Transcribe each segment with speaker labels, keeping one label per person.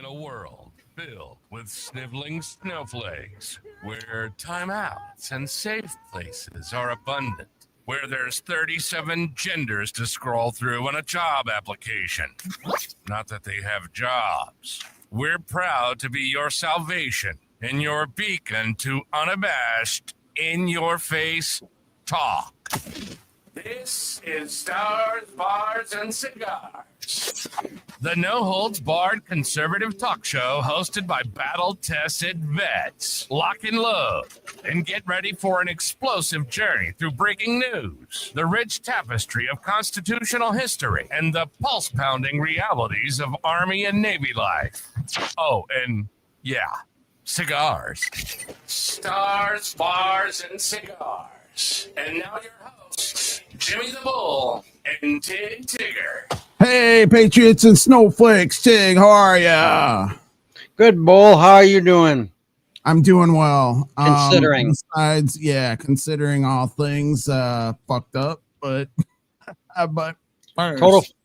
Speaker 1: a world filled with sniveling snowflakes, where timeouts and safe places are abundant, where there's 37 genders to scroll through on a job application. Not that they have jobs. We're proud to be your salvation and your beacon to unabashed, in-your-face talk. This is Stars, Bars, and Cigars, the no-holds-barred conservative talk show hosted by battle-tested vets. Lock and load and get ready for an explosive journey through breaking news, the rich tapestry of constitutional history, and the pulse-pounding realities of Army and Navy life. Oh, and yeah, cigars. Stars, Bars, and Cigars. And now your hosts, Jimmy the Bull and Tig Tigger.
Speaker 2: Hey, Patriots and Snowflakes. Tig, how are ya?
Speaker 3: Good, Bull. How are you doing?
Speaker 2: I'm doing well.
Speaker 3: Considering.
Speaker 2: Considering all things fucked up, but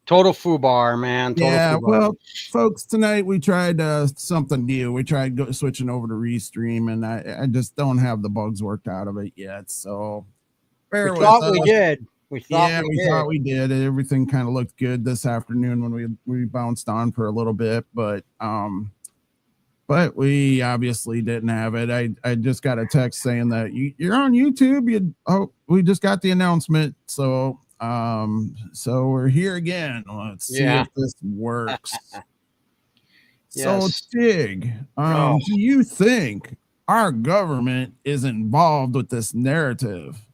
Speaker 3: Total foobar, man. Foobar.
Speaker 2: Well, folks, tonight we tried something new. We tried switching over to Restream, and I just don't have the bugs worked out of it yet. So
Speaker 3: we thought we did. We
Speaker 2: thought we did. Everything kind of looked good this afternoon when we bounced on for a little bit, but we obviously didn't have it. I just got a text saying that you're on YouTube. We just got the announcement, so we're here again. Let's see if this works. So, Tig, do you think our government is involved with this narrative?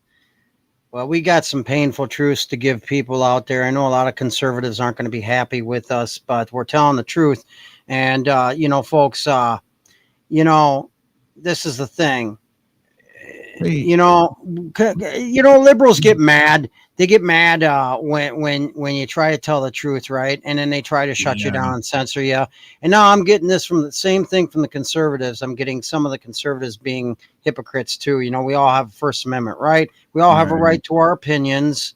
Speaker 3: Well, we got some painful truths to give people out there. I know a lot of conservatives aren't going to be happy with us, but we're telling the truth. And, folks, this is the thing. Hey. Liberals get mad. They get mad when you try to tell the truth, right? And then they try to shut you down and censor you. And now I'm getting this from the same thing from the conservatives. I'm getting some of the conservatives being hypocrites too. We all have a First Amendment, right? We all have a right to our opinions.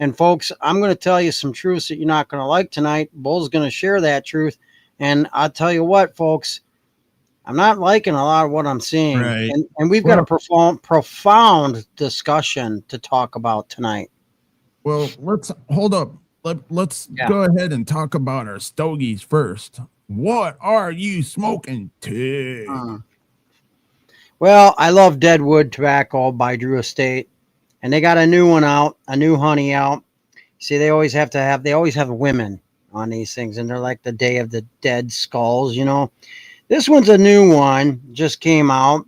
Speaker 3: And folks, I'm going to tell you some truths that you're not going to like tonight. Bull's going to share that truth. And I'll tell you what, folks, I'm not liking a lot of what I'm seeing.
Speaker 2: Right.
Speaker 3: And we've got a profound discussion to talk about tonight.
Speaker 2: Well, let's hold up. Let's go ahead and talk about our stogies first. What are you smoking, Tig?
Speaker 3: Well, I love Deadwood Tobacco by Drew Estate, and they got a new one out, a new honey out. See, they always have women on these things, and they're like the Day of the Dead Skulls, This one's a new one, just came out.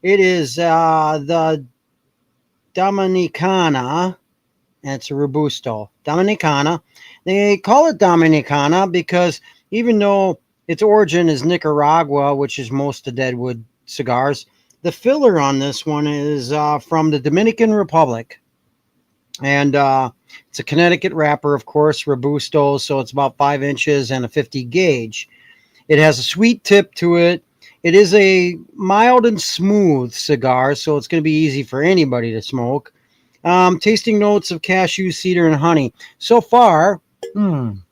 Speaker 3: It is the Dominicana. And it's a Robusto. Dominicana. They call it Dominicana because even though its origin is Nicaragua, which is most of Deadwood cigars, the filler on this one is from the Dominican Republic. And it's a Connecticut wrapper, of course, Robusto, so it's about 5 inches and a 50 gauge. It has a sweet tip to it. It is a mild and smooth cigar, so it's going to be easy for anybody to smoke. Tasting notes of cashew, cedar, and honey. So far, I'm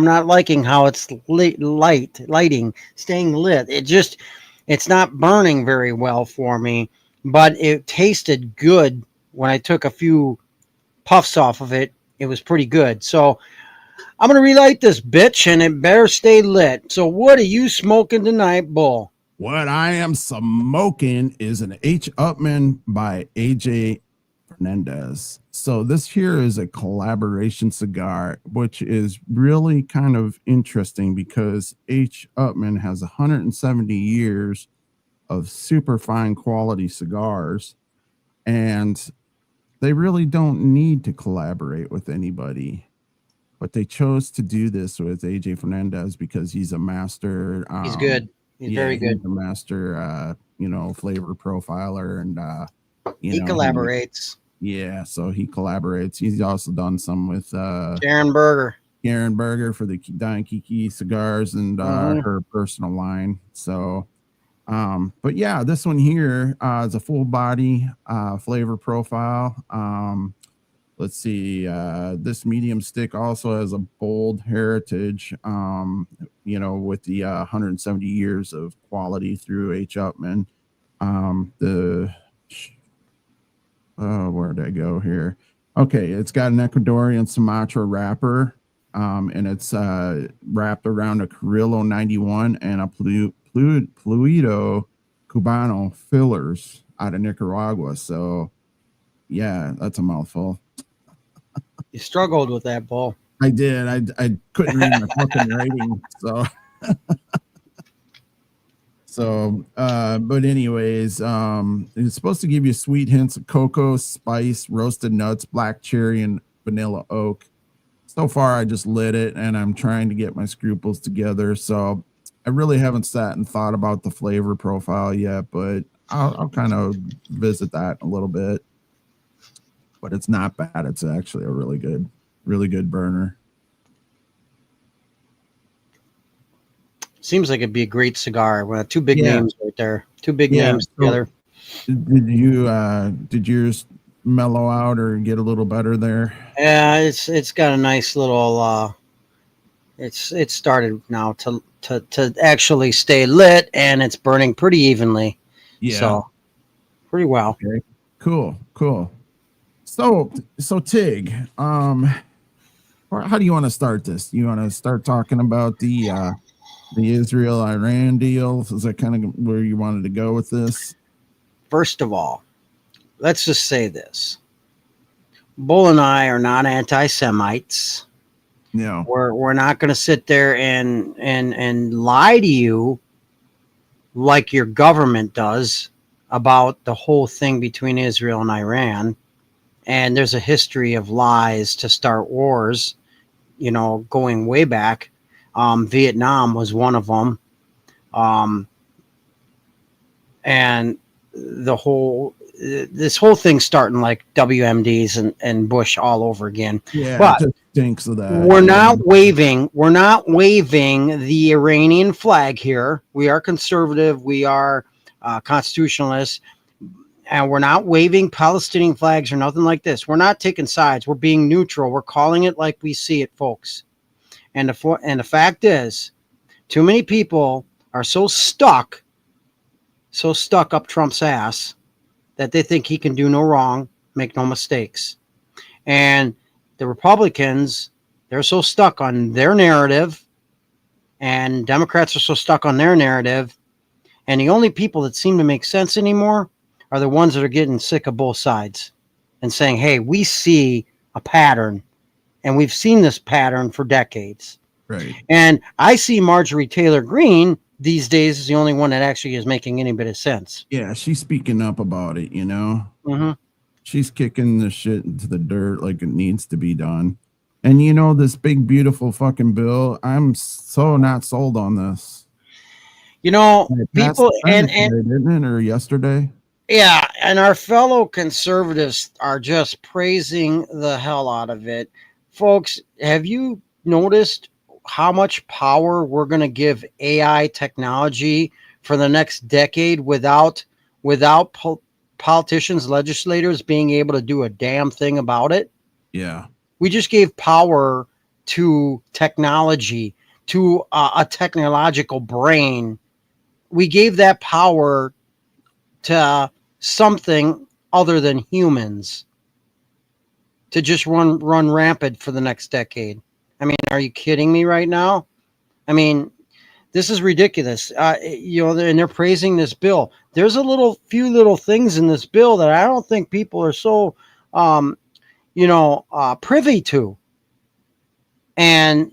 Speaker 3: not liking how it's lighting, staying lit. It's not burning very well for me, but it tasted good when I took a few puffs off of it. It was pretty good. So I'm going to relight this bitch, and it better stay lit. So what are you smoking tonight, Bull?
Speaker 2: What I am smoking is an H. Upman by AJ Fernandez. So this here is a collaboration cigar, which is really kind of interesting because H. Upman has 170 years of super fine quality cigars, and they really don't need to collaborate with anybody. But they chose to do this with AJ Fernandez because he's a master.
Speaker 3: He's good. He's very good.
Speaker 2: He's a master, flavor profiler, and
Speaker 3: he collaborates.
Speaker 2: So he collaborates. He's also done some with
Speaker 3: Karen Berger
Speaker 2: for the Don Kiki cigars and her personal line. So, but yeah, this one here is a full body flavor profile. let's see. This medium stick also has a bold heritage. With the 170 years of quality through H. Upman. Where did I go here? Okay, it's got an Ecuadorian Sumatra wrapper, and it's wrapped around a Carrillo 91 and a Pluido Cubano fillers out of Nicaragua. So, yeah, that's a mouthful.
Speaker 3: You struggled with that, Bull.
Speaker 2: I did. I couldn't read my fucking writing, so. But anyways, it's supposed to give you sweet hints of cocoa, spice, roasted nuts, black cherry, and vanilla oak. So far, I just lit it, and I'm trying to get my scruples together. So I really haven't sat and thought about the flavor profile yet, but I'll kind of visit that a little bit. But it's not bad. It's actually a really good burner.
Speaker 3: Seems like it'd be a great cigar. Well, two big names right there. Two big names together.
Speaker 2: Did yours mellow out or get a little better there?
Speaker 3: Yeah, it's got a nice little. It's started now to actually stay lit, and it's burning pretty evenly.
Speaker 2: Yeah,
Speaker 3: so pretty well.
Speaker 2: Okay. Cool. So Tig, how do you want to start this? You want to start talking about the Israel-Iran deal? Is that kind of where you wanted to go with this?
Speaker 3: First of all, let's just say this. Bull and I are not anti-Semites.
Speaker 2: No.
Speaker 3: We're not going to sit there and lie to you like your government does about the whole thing between Israel and Iran. And there's a history of lies to start wars, going way back. Vietnam was one of them. And this whole thing starting like WMDs and Bush all over again.
Speaker 2: Yeah,
Speaker 3: but
Speaker 2: it just stinks of that.
Speaker 3: We're not waving the Iranian flag here. We are conservative. We are constitutionalists. And we're not waving Palestinian flags or nothing like this. We're not taking sides. We're being neutral. We're calling it like we see it, folks. And the fact is, too many people are so stuck up Trump's ass that they think he can do no wrong, make no mistakes. And the Republicans, they're so stuck on their narrative, and Democrats are so stuck on their narrative. And the only people that seem to make sense anymore are the ones that are getting sick of both sides and saying, hey, we see a pattern, and we've seen this pattern for decades.
Speaker 2: Right.
Speaker 3: And I see Marjorie Taylor Greene these days is the only one that actually is making any bit of sense.
Speaker 2: Yeah, she's speaking up about it,
Speaker 3: Mm-hmm.
Speaker 2: She's kicking the shit into the dirt like it needs to be done. And this big, beautiful fucking bill, I'm so not sold on this.
Speaker 3: People and
Speaker 2: didn't it, or yesterday?
Speaker 3: Yeah, and our fellow conservatives are just praising the hell out of it. Folks, have you noticed how much power we're going to give AI technology for the next decade without politicians, legislators being able to do a damn thing about it?
Speaker 2: Yeah.
Speaker 3: We just gave power to technology, to a technological brain. We gave that power to something other than humans to just run rampant for the next decade. I mean, are you kidding me right now? I mean, this is ridiculous. And they're praising this bill. There's a few little things in this bill that I don't think people are so, privy to. And,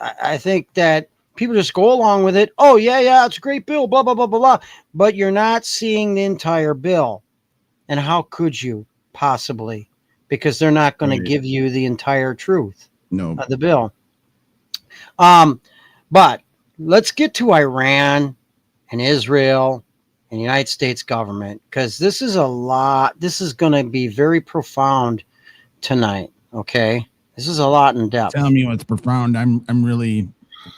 Speaker 3: I think that people just go along with it. Oh, yeah, it's a great bill, blah, blah, blah, blah, blah. But you're not seeing the entire bill. And how could you possibly? Because they're not going to give you the entire truth of the bill. But let's get to Iran and Israel and the United States government, because this is a lot. This is going to be very profound tonight. Okay. This is a lot in depth.
Speaker 2: Tell me what's profound. I'm really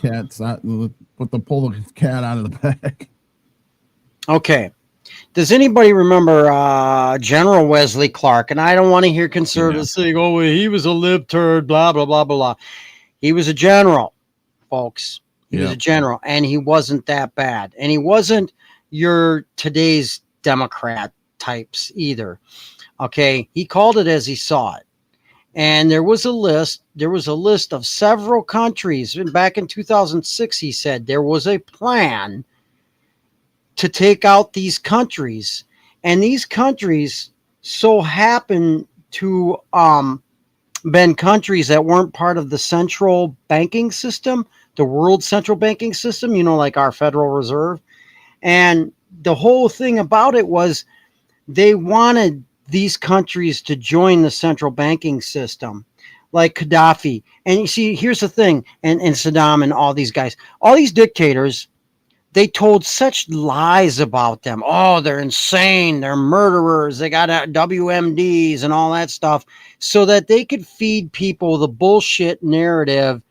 Speaker 2: put the pull the cat out of the bag.
Speaker 3: Okay. Does anybody remember General Wesley Clark? And I don't want to hear conservatives saying, "Oh, well, he was a libtard," blah blah blah blah. He was a general, folks. He was a general, and he wasn't that bad, and he wasn't your today's Democrat types either. Okay, he called it as he saw it. And there was a list. There was a list of several countries. And back in 2006, he said there was a plan to take out these countries. And these countries so happen to been countries that weren't part of the central banking system, the world central banking system, you know, like our Federal Reserve. And the whole thing about it was they wanted these countries to join the central banking system, like Gaddafi. And you see, here's the thing, and Saddam and all these guys, all these dictators, they told such lies about them. Oh, they're insane. They're murderers. They got WMDs and all that stuff so that they could feed people the bullshit narrative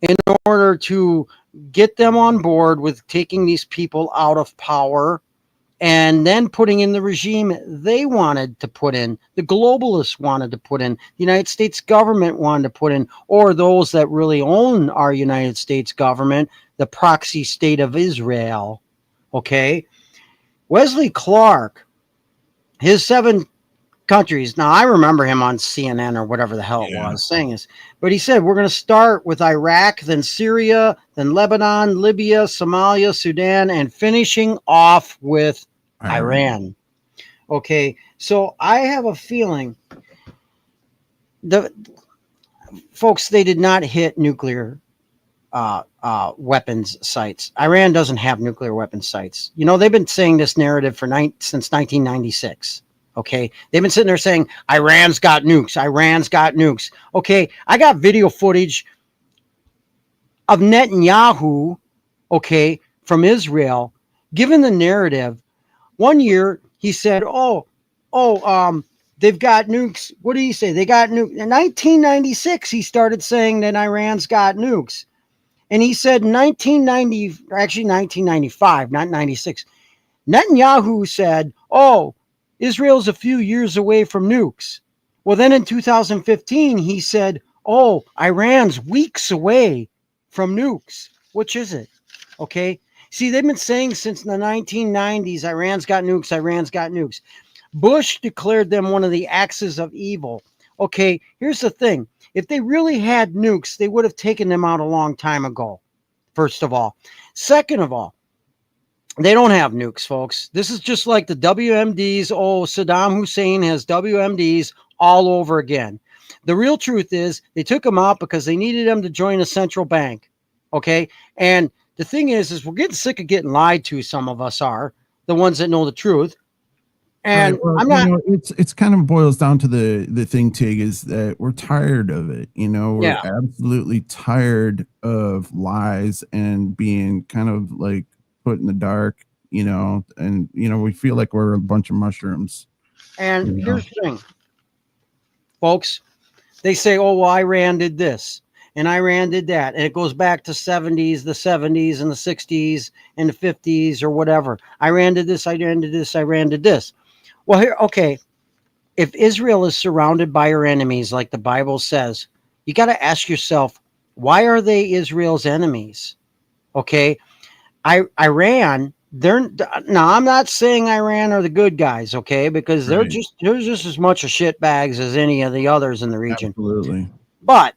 Speaker 3: in order to get them on board with taking these people out of power and then putting in the regime they wanted to put in, the globalists wanted to put in, the United States government wanted to put in, or those that really own our United States government, the proxy state of Israel. Okay. Wesley Clark, his 7 countries. Now, I remember him on CNN or whatever the hell it was saying this, but he said, we're going to start with Iraq, then Syria, then Lebanon, Libya, Somalia, Sudan, and finishing off with Iran. Okay. So I have a feeling the folks, they did not hit nuclear weapons sites. Iran doesn't have nuclear weapons sites. You know, they've been saying this narrative since 1996. Okay. They've been sitting there saying, Iran's got nukes. Iran's got nukes. Okay. I got video footage of Netanyahu, okay, from Israel, given the narrative. One year he said, they've got nukes. What did he say? They got nukes. In 1996, he started saying that Iran's got nukes. And he said 1995, not 96. Netanyahu said, Israel's a few years away from nukes. Well, then in 2015, he said, Iran's weeks away from nukes. Which is it? Okay. See, they've been saying since the 1990s, Iran's got nukes, Iran's got nukes. Bush declared them one of the axes of evil. Okay, here's the thing. If they really had nukes, they would have taken them out a long time ago, first of all. Second of all, they don't have nukes, folks. This is just like the WMDs. Saddam Hussein has WMDs all over again. The real truth is they took them out because they needed them to join a central bank. Okay, and the thing is we're getting sick of getting lied to. Some of us are the ones that know the truth. And
Speaker 2: right, well,
Speaker 3: I'm not.
Speaker 2: It's kind of boils down to the thing, Tig, is that we're tired of it. You know, we're absolutely tired of lies and being kind of like put in the dark. You know, and we feel like we're a bunch of mushrooms.
Speaker 3: And here's the thing, folks. They say, Iran did this. And Iran did that. And it goes back to the 70s and the 60s and the 50s or whatever. Iran did this, Iran did this, Iran did this. Well, here, okay. If Israel is surrounded by her enemies, like the Bible says, you got to ask yourself, why are they Israel's enemies? Okay. Iran, now I'm not saying Iran are the good guys, okay, because they're just as much of shitbags as any of the others in the region.
Speaker 2: Absolutely.
Speaker 3: But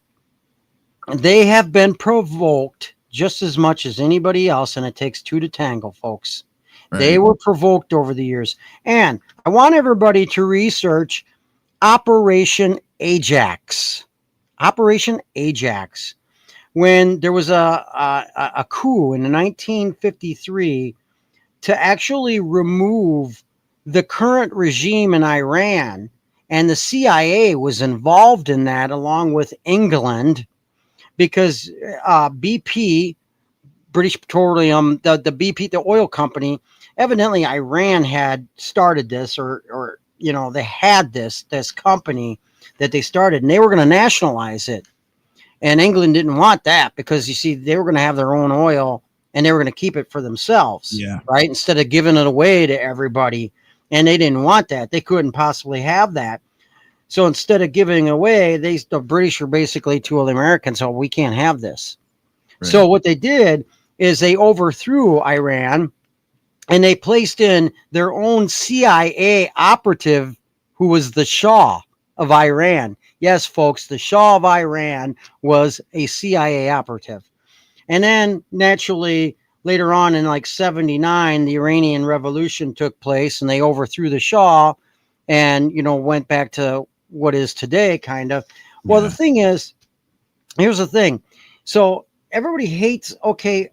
Speaker 3: they have been provoked just as much as anybody else, and it takes 2 to tango, folks. Right. They were provoked over the years. And I want everybody to research Operation Ajax. Operation Ajax. When there was a coup in 1953 to actually remove the current regime in Iran, and the CIA was involved in that along with England, because BP, British Petroleum, the BP, the oil company, evidently Iran had started this, or they had this company that they started, and they were going to nationalize it. And England didn't want that because, you see, they were going to have their own oil and they were going to keep it for themselves,
Speaker 2: Yeah.
Speaker 3: right? Instead of giving it away to everybody. And they didn't want that. They couldn't possibly have that. So instead of giving it away, the British were basically to the Americans, so we can't have this.
Speaker 2: Right.
Speaker 3: So what they did is they overthrew Iran, and they placed in their own CIA operative, who was the Shah of Iran. Yes, folks, the Shah of Iran was a CIA operative. And then naturally, later on in like 79, the Iranian Revolution took place, and they overthrew the Shah and, went back to what is today, kind of. Well,
Speaker 2: Yeah.
Speaker 3: the thing is, here's the thing. So everybody hates, okay,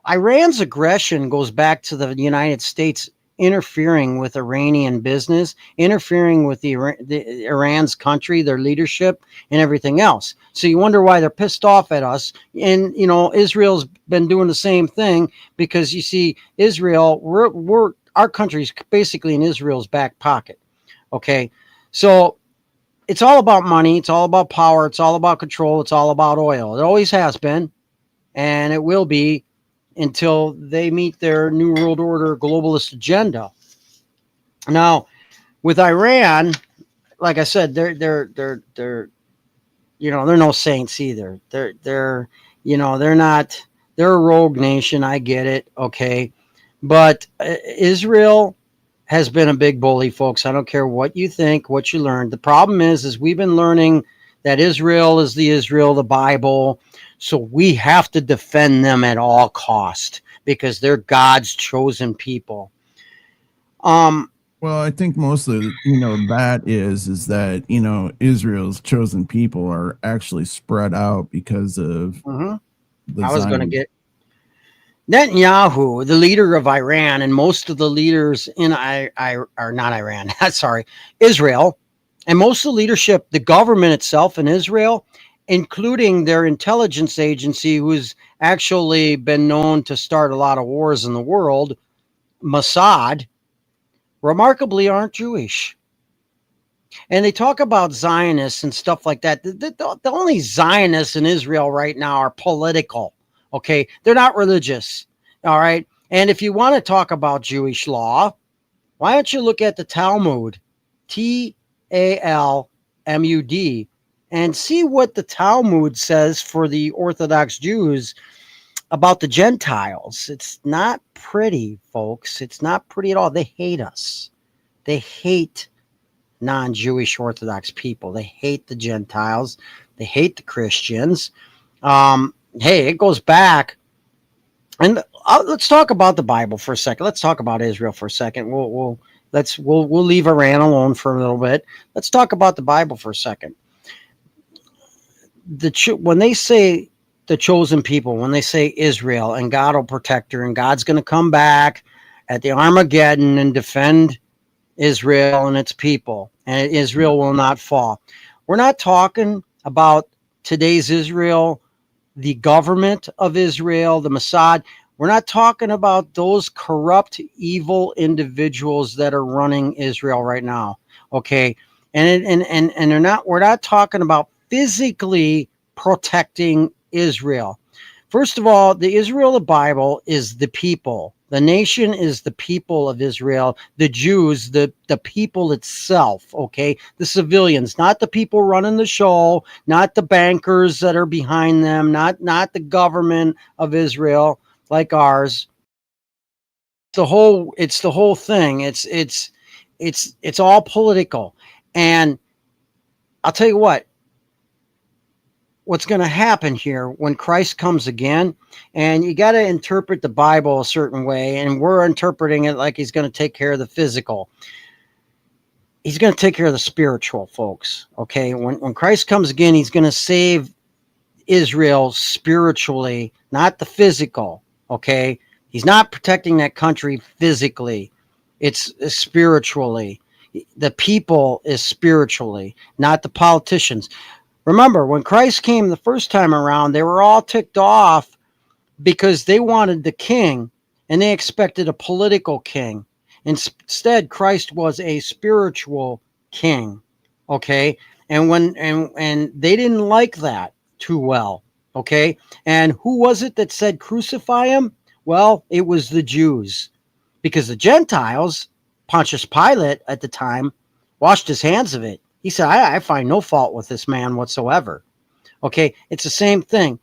Speaker 3: Iran's aggression goes back to the United States interfering with Iranian business, interfering with the Iran's country, their leadership, and everything else. So you wonder why they're pissed off at us. And Israel's been doing the same thing, because you see, Israel, our country's basically in Israel's back pocket. Okay, so it's all about money, it's all about power, it's all about control, it's all about oil. It always has been, and it will be until they meet their New World Order globalist agenda. Now, with Iran, like I said, they're they're no saints either. They're not. They're a rogue nation. I get it, okay, but Israel has been a big bully, folks. I don't care what you think, what you learned. The problem is we've been learning that Israel is the Israel, the Bible. So we have to defend them at all cost, because they're God's chosen people.
Speaker 2: Well, I think most of that is that Israel's chosen people are actually spread out because of
Speaker 3: I
Speaker 2: the
Speaker 3: was going to
Speaker 2: Zion-
Speaker 3: get Netanyahu, the leader of Iran, and most of the leaders in Israel, and most of the leadership, the government itself in Israel, including their intelligence agency, who's actually been known to start a lot of wars in the world, Mossad, remarkably aren't Jewish. And they talk about Zionists and stuff like that. The only Zionists in Israel right now are political. Okay, they're not religious. All right. And if you want to talk about Jewish law, why don't you look at the Talmud, Talmud, and see what the Talmud says for the Orthodox Jews about the Gentiles. It's not pretty, folks. It's not pretty at all. They hate us. They hate non-Jewish Orthodox people. They hate the Gentiles. They hate the Christians. Hey, it goes back. And let's talk about the Bible for a second. Let's talk about Israel for a second. We'll leave Iran alone for a little bit. Let's talk about the Bible for a second. When they say the chosen people, when they say Israel and God will protect her and God's going to come back at the Armageddon and defend Israel and its people, and Israel will not fall. We're not talking about today's Israel, the government of Israel, the Mossad. We're not talking about those corrupt, evil individuals that are running Israel right now. Okay. And they're not, we're not talking about physically protecting Israel. First of all, the Israel of the Bible is the people. The nation is the people of Israel, the Jews, the people itself, okay? The civilians, not the people running the show, not the bankers that are behind them, not the government of Israel like ours. It's the whole thing. It's all political. And I'll tell you what's going to happen here when Christ comes again, and you got to interpret the Bible a certain way, and we're interpreting it like he's going to take care of the physical. He's going to take care of the spiritual, folks. Okay. When Christ comes again, he's going to save Israel spiritually, not the physical. Okay. He's not protecting that country physically. It's spiritually. The people is spiritually, not the politicians. Remember, when Christ came the first time around, they were all ticked off because they wanted the king and they expected a political king. Instead, Christ was a spiritual king. Okay. And and they didn't like that too well. Okay. And who was it that said crucify him? Well, it was the Jews, because the Gentiles, Pontius Pilate at the time, washed his hands of it. He said, I find no fault with this man whatsoever. Okay, it's the same thing.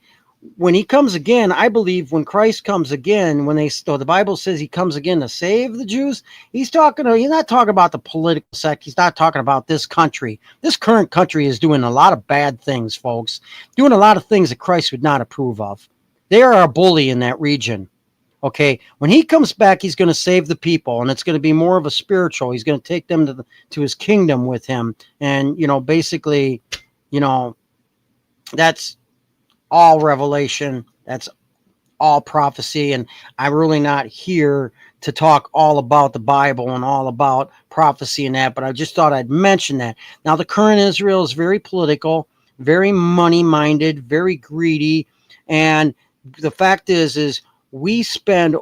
Speaker 3: When he comes again, I believe when Christ comes again, when the Bible says he comes again to save the Jews, he's not talking about the political sect. He's not talking about this country. This current country is doing a lot of bad things, folks, doing a lot of things that Christ would not approve of. They are a bully in that region. Okay, when he comes back, he's going to save the people, and it's going to be more of a spiritual. He's going to take them to his kingdom with him, and basically, that's all revelation. That's all prophecy, and I'm really not here to talk all about the Bible and all about prophecy and that. But I just thought I'd mention that. Now, the current Israel is very political, very money-minded, very greedy, and the fact is we spend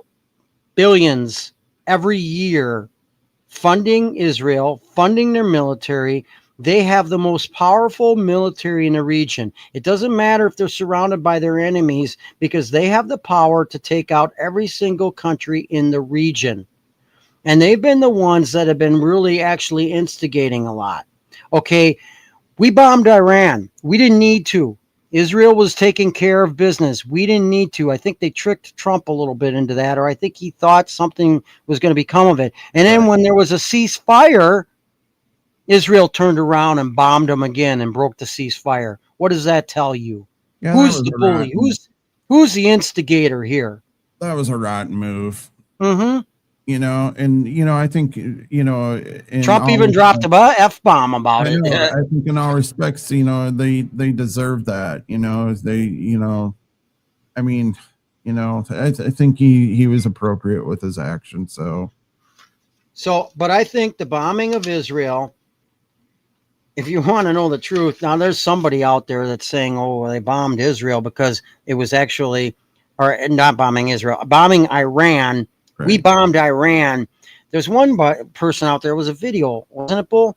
Speaker 3: billions every year funding Israel, funding their military. They have the most powerful military in the region. It doesn't matter if they're surrounded by their enemies, because they have the power to take out every single country in the region. And they've been the ones that have been really actually instigating a lot. Okay, we bombed Iran. We didn't need to. Israel was taking care of business. We didn't need to. I think they tricked Trump a little bit into that, or I think he thought something was going to become of it. And then when there was a ceasefire, Israel turned around and bombed them again and broke the ceasefire. What does that tell you?
Speaker 2: Yeah,
Speaker 3: Who's the bully? Who's the instigator here?
Speaker 2: That was a rotten move.
Speaker 3: Mm-hmm.
Speaker 2: I think,
Speaker 3: Trump even dropped a F-bomb about it.
Speaker 2: I think in all respects, they deserve that, I think he was appropriate with his action.
Speaker 3: But I think the bombing of Israel, if you want to know the truth, now there's somebody out there that's saying, oh, they bombed Israel because it was actually, or not bombing Israel, bombing Iran. Right. We bombed Iran. There's one person out there, was a video, wasn't it, Bull?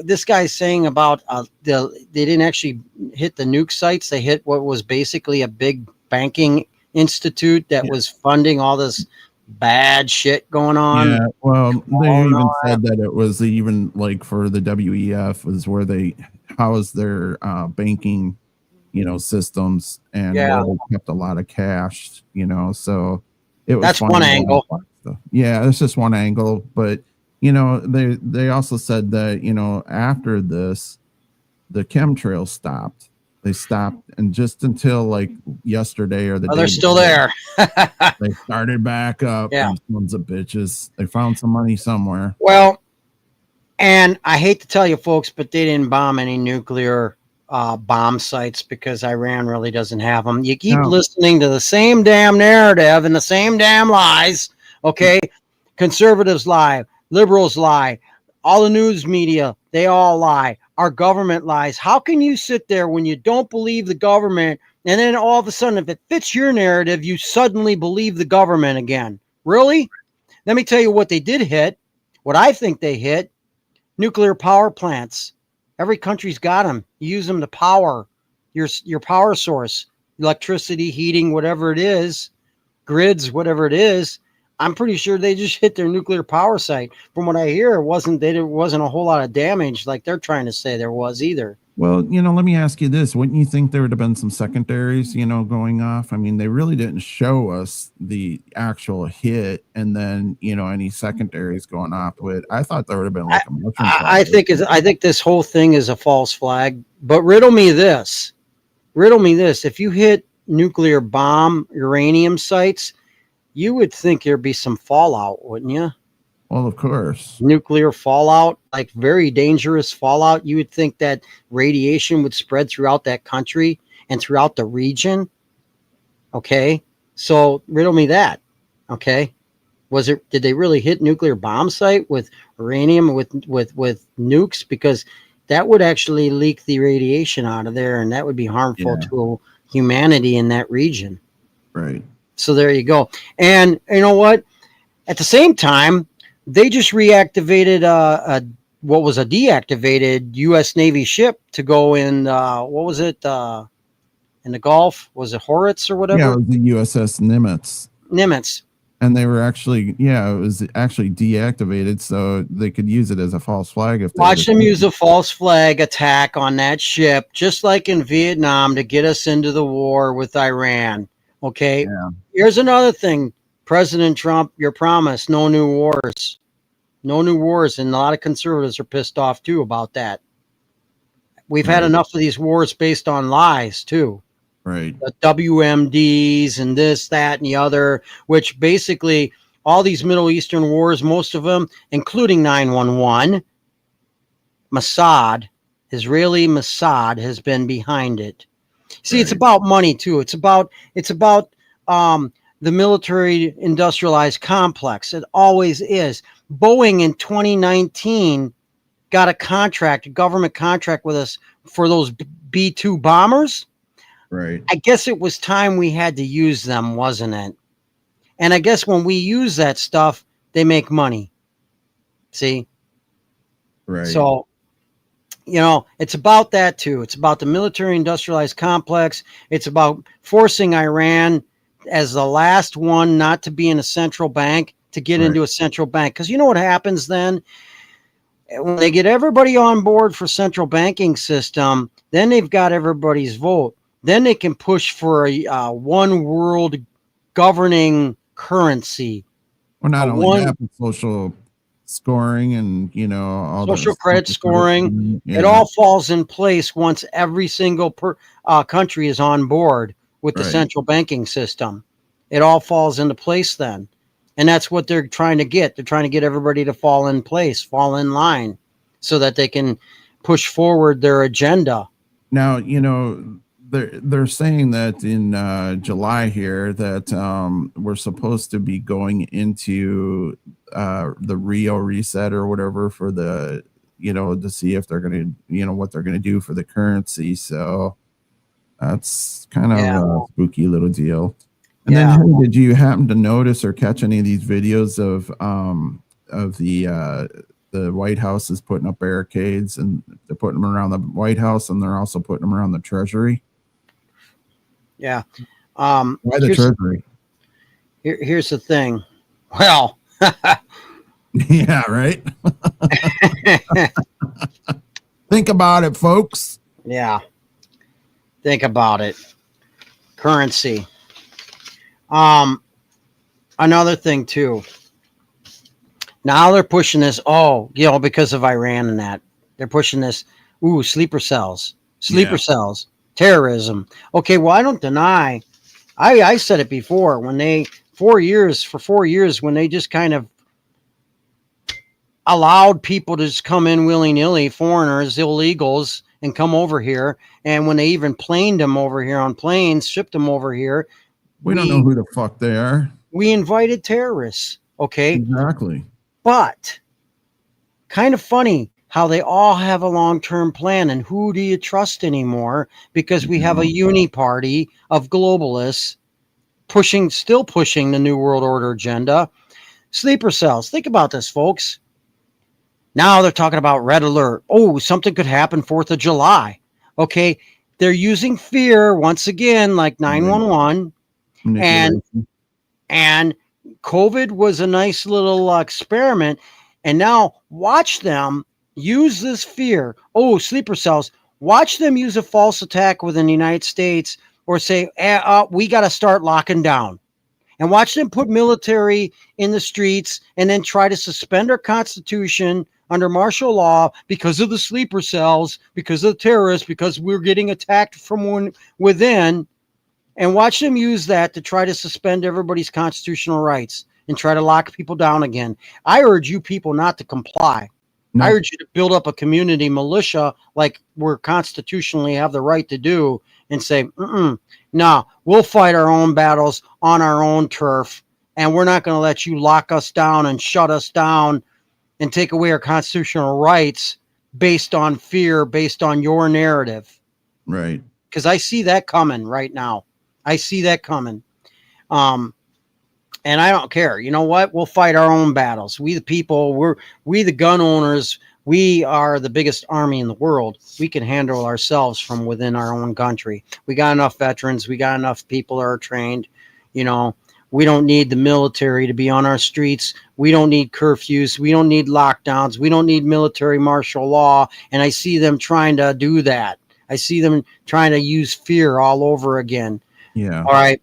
Speaker 3: This guy's saying about they didn't actually hit the nuke sites. They hit what was basically a big banking institute that was funding all this bad shit going on.
Speaker 2: Yeah, well, they even said that it was even like for the WEF was where they housed their banking, systems, and where they kept a lot of cash, so it was.
Speaker 3: That's one angle.
Speaker 2: Yeah, it's just one angle, but they also said that after this, the chemtrails stopped. They stopped, and just until like yesterday or the day
Speaker 3: they're still there.
Speaker 2: They started back up.
Speaker 3: Yeah,
Speaker 2: sons of bitches. They found some money somewhere.
Speaker 3: Well, and I hate to tell you, folks, but they didn't bomb any nuclear bomb sites because Iran really doesn't have them. You keep listening to the same damn narrative and the same damn lies. Okay, conservatives lie, liberals lie, all the news media, they all lie. Our government lies. How can you sit there when you don't believe the government, and then all of a sudden, if it fits your narrative, you suddenly believe the government again? Really? Let me tell you what they did hit. What I think they hit: nuclear power plants. Every country's got them. You use them to power your power source, electricity, heating, whatever it is, grids, whatever it is. I'm pretty sure they just hit their nuclear power site. From what I hear, there wasn't a whole lot of damage like they're trying to say there was either.
Speaker 2: Well, let me ask you this. Wouldn't you think there would have been some secondaries, going off? I mean, they really didn't show us the actual hit and then, any secondaries going off with. I thought there would have been like a mushroom.
Speaker 3: I think this whole thing is a false flag. But riddle me this. If you hit nuclear bomb uranium sites, you would think there'd be some fallout, wouldn't you?
Speaker 2: Well, of course.
Speaker 3: Nuclear fallout, like very dangerous fallout. You would think that radiation would spread throughout that country and throughout the region. Okay. So riddle me that. Okay. Did they really hit nuclear bomb site with uranium, with nukes? Because that would actually leak the radiation out of there, and that would be harmful to humanity in that region.
Speaker 2: Right.
Speaker 3: So there you go. And you know what? At the same time, they just reactivated what was a deactivated U.S. Navy ship to go in, what was it, in the Gulf? Was it Horowitz or whatever?
Speaker 2: Yeah, it was the USS Nimitz.
Speaker 3: Nimitz.
Speaker 2: And they were actually, it was actually deactivated so they could use it as a false flag. If
Speaker 3: Watch them use a false flag attack on that ship, just like in Vietnam, to get us into the war with Iran. Okay.
Speaker 2: Yeah.
Speaker 3: Here's another thing. President Trump, your promise, no new wars. No new wars. And a lot of conservatives are pissed off too about that. We've had enough of these wars based on lies too.
Speaker 2: Right.
Speaker 3: The WMDs and this, that, and the other, which basically all these Middle Eastern wars, most of them, including 9/11, Mossad, Israeli Mossad has been behind it. See, it's about money too. It's about the military industrialized complex. It always is. Boeing in 2019 got a government contract with us for those B-2 bombers.
Speaker 2: Right.
Speaker 3: I guess it was time we had to use them, wasn't it? And I guess when we use that stuff, they make money. See?
Speaker 2: Right.
Speaker 3: So, it's about that too. It's about the military industrialized complex. It's about forcing Iran as the last one not to be in a central bank to get into a central bank. Because you know what happens then? When they get everybody on board for central banking system, then they've got everybody's vote. Then they can push for a one world governing currency.
Speaker 2: Well, not only that, but social scoring and, all
Speaker 3: social credit scoring. It all falls in place once every single country is on board with the central banking system. It all falls into place then. And that's what they're trying to get. They're trying to get everybody to fall in place, fall in line, so that they can push forward their agenda.
Speaker 2: Now, they're saying that in July here that we're supposed to be going into the Rio reset or whatever for the, to see if they're going to, what they're going to do for the currency. So that's kind of a spooky little deal. And then, hey, did you happen to notice or catch any of these videos of the White House is putting up barricades, and they're putting them around the White House, and they're also putting them around the Treasury?
Speaker 3: Yeah.
Speaker 2: Why the Treasury?
Speaker 3: Here's the thing. Well,
Speaker 2: yeah, right. Think about it, folks.
Speaker 3: Yeah. Think about it. Currency. Another thing too. Now they're pushing this, because of Iran and that. They're pushing this, sleeper cells, terrorism. Okay, well, I don't deny. I said it before, when they, 4 years, when they just kind of allowed people to just come in willy-nilly, foreigners, illegals, and come over here. And when they even planed them over here on planes, shipped them over here.
Speaker 2: We don't know who the fuck they are.
Speaker 3: We invited terrorists. Okay.
Speaker 2: Exactly.
Speaker 3: But kind of funny how they all have a long-term plan, and who do you trust anymore? Because we have a uni party of globalists still pushing the New World Order agenda. Sleeper cells. Think about this, folks. Now they're talking about red alert. Oh, something could happen 4th of July. Okay. They're using fear once again, like 911. And COVID was a nice little experiment. And now watch them use this fear. Oh, sleeper cells. Watch them use a false attack within the United States, or say, we got to start locking down. And watch them put military in the streets and then try to suspend our Constitution under martial law because of the sleeper cells, because of the terrorists, because we're getting attacked from within. And watch them use that to try to suspend everybody's constitutional rights and try to lock people down again. I urge you people not to comply. No. I urge you to build up a community militia like we're constitutionally have the right to do, and say, no, we'll fight our own battles on our own turf, and we're not going to let you lock us down and shut us down and take away our constitutional rights based on fear, based on your narrative.
Speaker 2: Right.
Speaker 3: Because I see that coming right now. I see that coming. And I don't care. You know what? We'll fight our own battles. We the people, we the gun owners, we are the biggest army in the world. We can handle ourselves from within our own country. We got enough veterans. We got enough people that are trained. We don't need the military to be on our streets. We don't need curfews. We don't need lockdowns. We don't need military martial law. And I see them trying to do that. I see them trying to use fear all over again.
Speaker 2: Yeah.
Speaker 3: All right.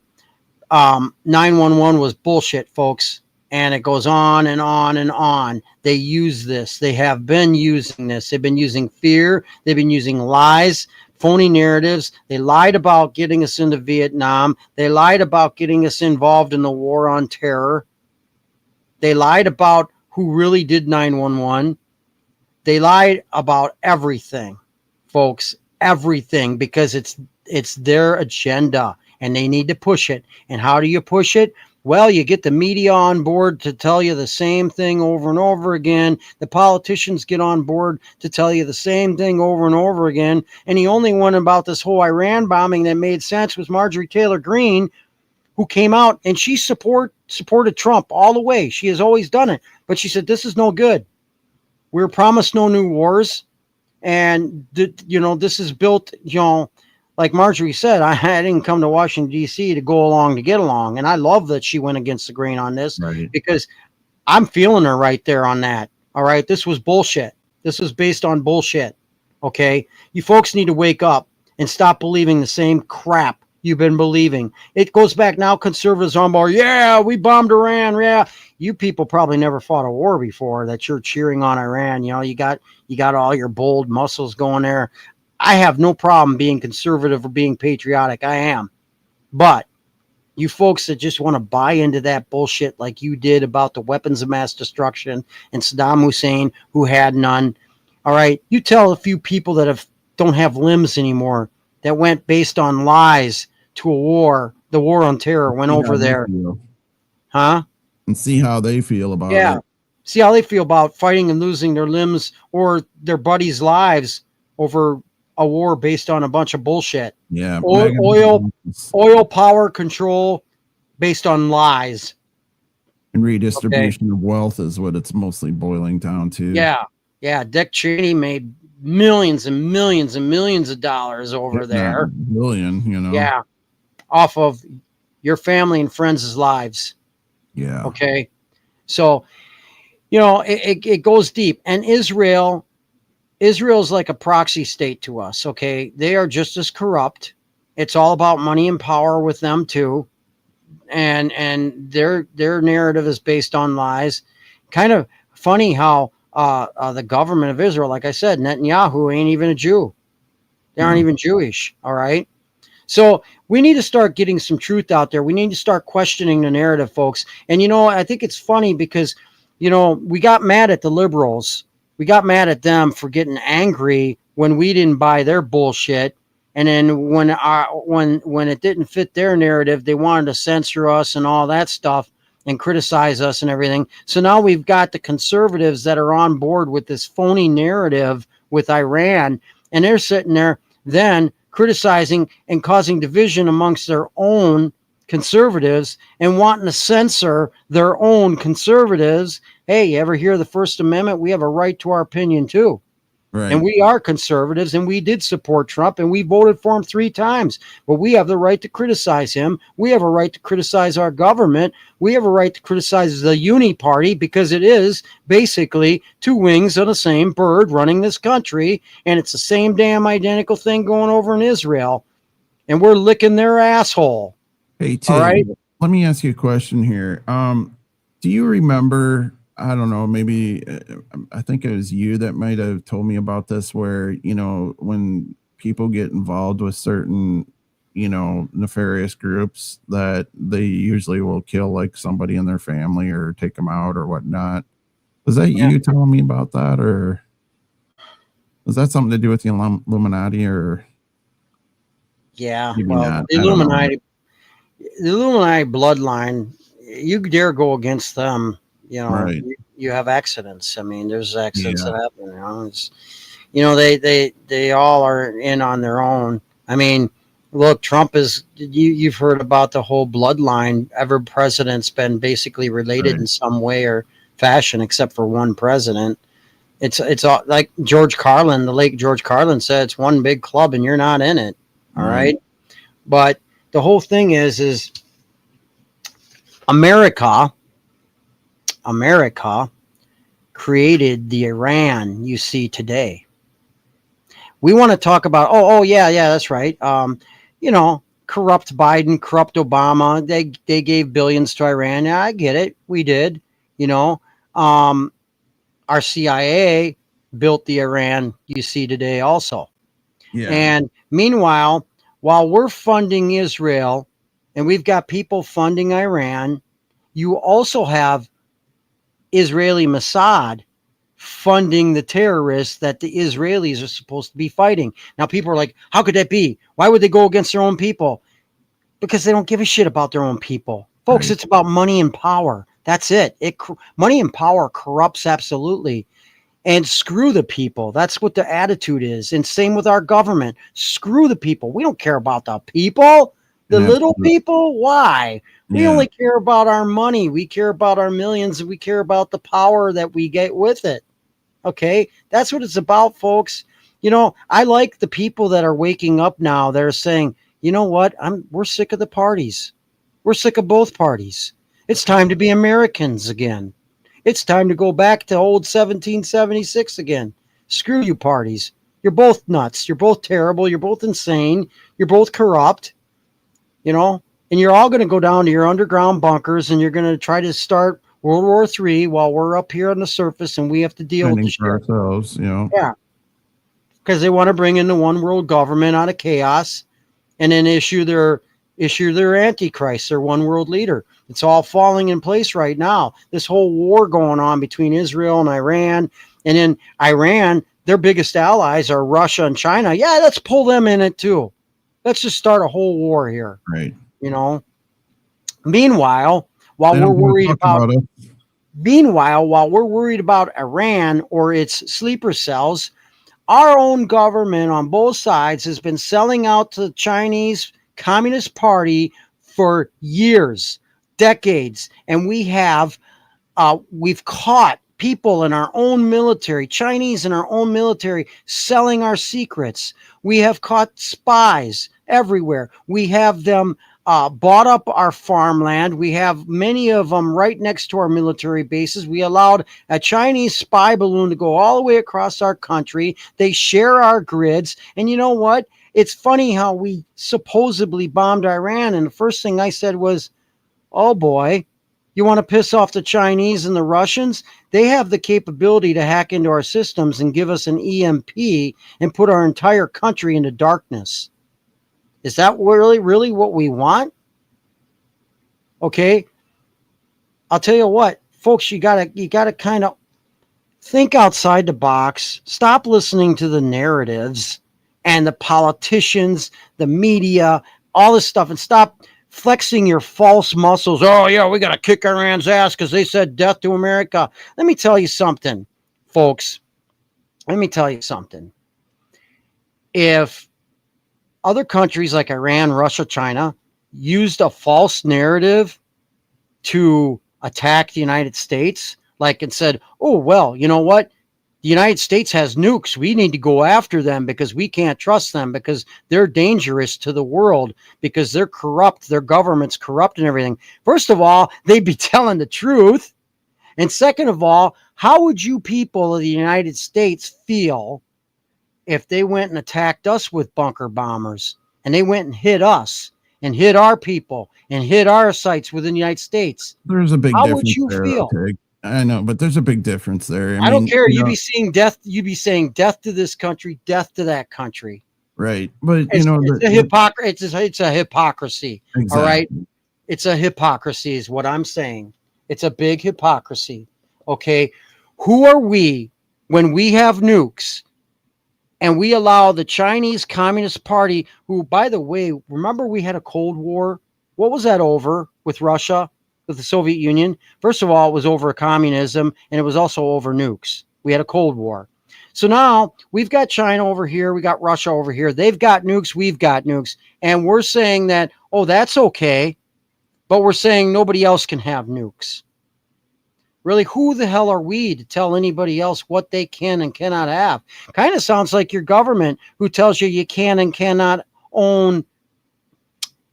Speaker 3: 911 was bullshit, folks. And it goes on and on and on. They use this. They have been using this. They've been using fear. They've been using lies, phony narratives. They lied about getting us into Vietnam. They lied about getting us involved in the war on terror. They lied about who really did 911. They lied about everything, folks, everything, because it's their agenda and they need to push it. And how do you push it? Well, you get the media on board to tell you the same thing over and over again. The politicians get on board to tell you the same thing over and over again. And the only one about this whole Iran bombing that made sense was Marjorie Taylor Greene, who came out and she supported Trump all the way. She has always done it. But she said, this is no good. We were promised no new wars. And, this is built, like Marjorie said, I didn't come to Washington, D.C. to go along to get along. And I love that she went against the grain on this, right, because I'm feeling her right there on that. All right. This was bullshit. This was based on bullshit. Okay. You folks need to wake up and stop believing the same crap you've been believing. It goes back now. Conservatives on board. Yeah, we bombed Iran. Yeah. You people probably never fought a war before that you're cheering on Iran. You got all your bold muscles going there. I have no problem being conservative or being patriotic. I am. But you folks that just want to buy into that bullshit like you did about the weapons of mass destruction and Saddam Hussein, who had none. All right. You tell a few people that don't have limbs anymore that went based on lies to a war. The war on terror went over there. Huh?
Speaker 2: And see how they feel about it.
Speaker 3: See how they feel about fighting and losing their limbs or their buddies' lives over a war based on a bunch of bullshit.
Speaker 2: Yeah.
Speaker 3: Oil power control based on lies.
Speaker 2: And redistribution of wealth is what it's mostly boiling down to.
Speaker 3: Yeah. Yeah. Dick Cheney made millions and millions and millions of dollars over there.
Speaker 2: Billion,
Speaker 3: Yeah. Off of your family and friends' lives.
Speaker 2: Yeah.
Speaker 3: Okay. So, it goes deep. And Israel's like a proxy state to us. Okay. They are just as corrupt. It's all about money and power with them too. And their narrative is based on lies. Kind of funny how the government of Israel, like I said, Netanyahu ain't even a Jew. They aren't even Jewish. All right. So we need to start getting some truth out there. We need to start questioning the narrative, folks. And, I think it's funny because, we got mad at the liberals. We got mad at them for getting angry when we didn't buy their bullshit. And then when it didn't fit their narrative, they wanted to censor us and all that stuff and criticize us and everything. So now we've got the conservatives that are on board with this phony narrative with Iran, and they're sitting there then criticizing and causing division amongst their own conservatives and wanting to censor their own conservatives. Hey, you ever hear the First Amendment? We have a right to our opinion too. Right. And we are conservatives, and we did support Trump, and we voted for him 3 times. But we have the right to criticize him. We have a right to criticize our government. We have a right to criticize the Uni Party because it is basically 2 wings on the same bird running this country, and it's the same damn identical thing going over in Israel, and we're licking their asshole.
Speaker 2: Hey, Tim, all right? Let me ask you a question here. Do you remember, I don't know, maybe I think it was you that might have told me about this, where, when people get involved with certain, nefarious groups, that they usually will kill like somebody in their family or take them out or whatnot. Was that you telling me about that, or was that something to do with the Illuminati or?
Speaker 3: Yeah, well, the Illuminati bloodline, you dare go against them. Right. You have accidents. I mean, there's accidents that happen. They all are in on their own. I mean, look, Trump is. You've heard about the whole bloodline. Every president's been basically related in some way or fashion, except for one president. It's all like George Carlin, the late George Carlin said, it's one big club, and you're not in it. All right, but the whole thing is. America created the Iran you see today. We want to talk about, yeah, that's right. Corrupt Biden, corrupt Obama. They gave billions to Iran. Yeah, I get it. We did. Our CIA built the Iran you see today also.
Speaker 2: Yeah.
Speaker 3: And meanwhile, while we're funding Israel and we've got people funding Iran, you also have Israeli Mossad funding the terrorists that the Israelis are supposed to be fighting. Now, people are like, how could that be? Why would they go against their own people? Because they don't give a shit about their own people. Folks,
Speaker 2: Right.
Speaker 3: It's about money and power. That's it. Money and power corrupts absolutely. And screw the people. That's what the attitude is. And same with our government. Screw the people. We don't care about the people. The little people? Why? We only care about our money. We care about our millions. And we care about the power that we get with it. Okay? That's what it's about, folks. I like the people that are waking up now. They're saying, you know what? We're sick of the parties. We're sick of both parties. It's time to be Americans again. It's time to go back to old 1776 again. Screw you parties. You're both nuts. You're both terrible. You're both insane. You're both corrupt. And you're all going to go down to your underground bunkers and you're going to try to start World War III while we're up here on the surface and we have to deal with the shit.
Speaker 2: Ourselves,
Speaker 3: Yeah. Because they want to bring in the one world government out of chaos and then issue their antichrist, their one world leader. It's all falling in place right now. This whole war going on between Israel and Iran. And in Iran, their biggest allies are Russia and China. Yeah, let's pull them in it too. Let's just start a whole war here.
Speaker 2: Right.
Speaker 3: Meanwhile, while we're worried about Iran or its sleeper cells, our own government on both sides has been selling out to the Chinese Communist Party for years, decades, and we've caught people in our own military, Chinese in our own military, selling our secrets. We have caught spies everywhere. We have them bought up our farmland. We have many of them right next to our military bases. We allowed a Chinese spy balloon to go all the way across our country. They share our grids. And you know what? It's funny how we supposedly bombed Iran. And the first thing I said was, oh boy, you want to piss off the Chinese and the Russians? They have the capability to hack into our systems and give us an EMP and put our entire country into darkness. Is that really what we want? Okay. I'll tell you what, folks, you gotta kind of think outside the box. Stop listening to the narratives and the politicians, the media, all this stuff, and stop flexing your false muscles. Oh yeah, we got to kick Iran's ass because they said death to America. Let me tell you something, folks. Let me tell you something. If other countries like Iran, Russia, China used a false narrative to attack the United States, and said, oh, well, you know what? The United States has nukes. We need to go after them because we can't trust them because they're dangerous to the world because they're corrupt. Their government's corrupt and everything. First of all, they'd be telling the truth. And second of all, how would you people of the United States feel if they went and attacked us with bunker bombers and they went and hit us and hit our people and hit our sites within the United States?
Speaker 2: There's a big
Speaker 3: how
Speaker 2: difference
Speaker 3: would you
Speaker 2: there,
Speaker 3: feel?
Speaker 2: okay? I know, but there's a big difference there.
Speaker 3: I don't care. You'd be seeing death. You'd be saying death to this country, death to that country.
Speaker 2: Right. But
Speaker 3: it's a hypocrisy.
Speaker 2: Exactly.
Speaker 3: All right. It's a hypocrisy is what I'm saying. It's a big hypocrisy. Okay. Who are we when we have nukes and we allow the Chinese Communist Party, who, by the way, remember we had a Cold War? What was that over with Russia? With the Soviet Union? First of all, it was over communism, and it was also over nukes. We had a Cold War. So now we've got China over here. We got Russia over here. They've got nukes. We've got nukes. And we're saying that, oh, that's okay. But we're saying nobody else can have nukes. Really, who the hell are we to tell anybody else what they can and cannot have? Kind of sounds like your government who tells you can and cannot own,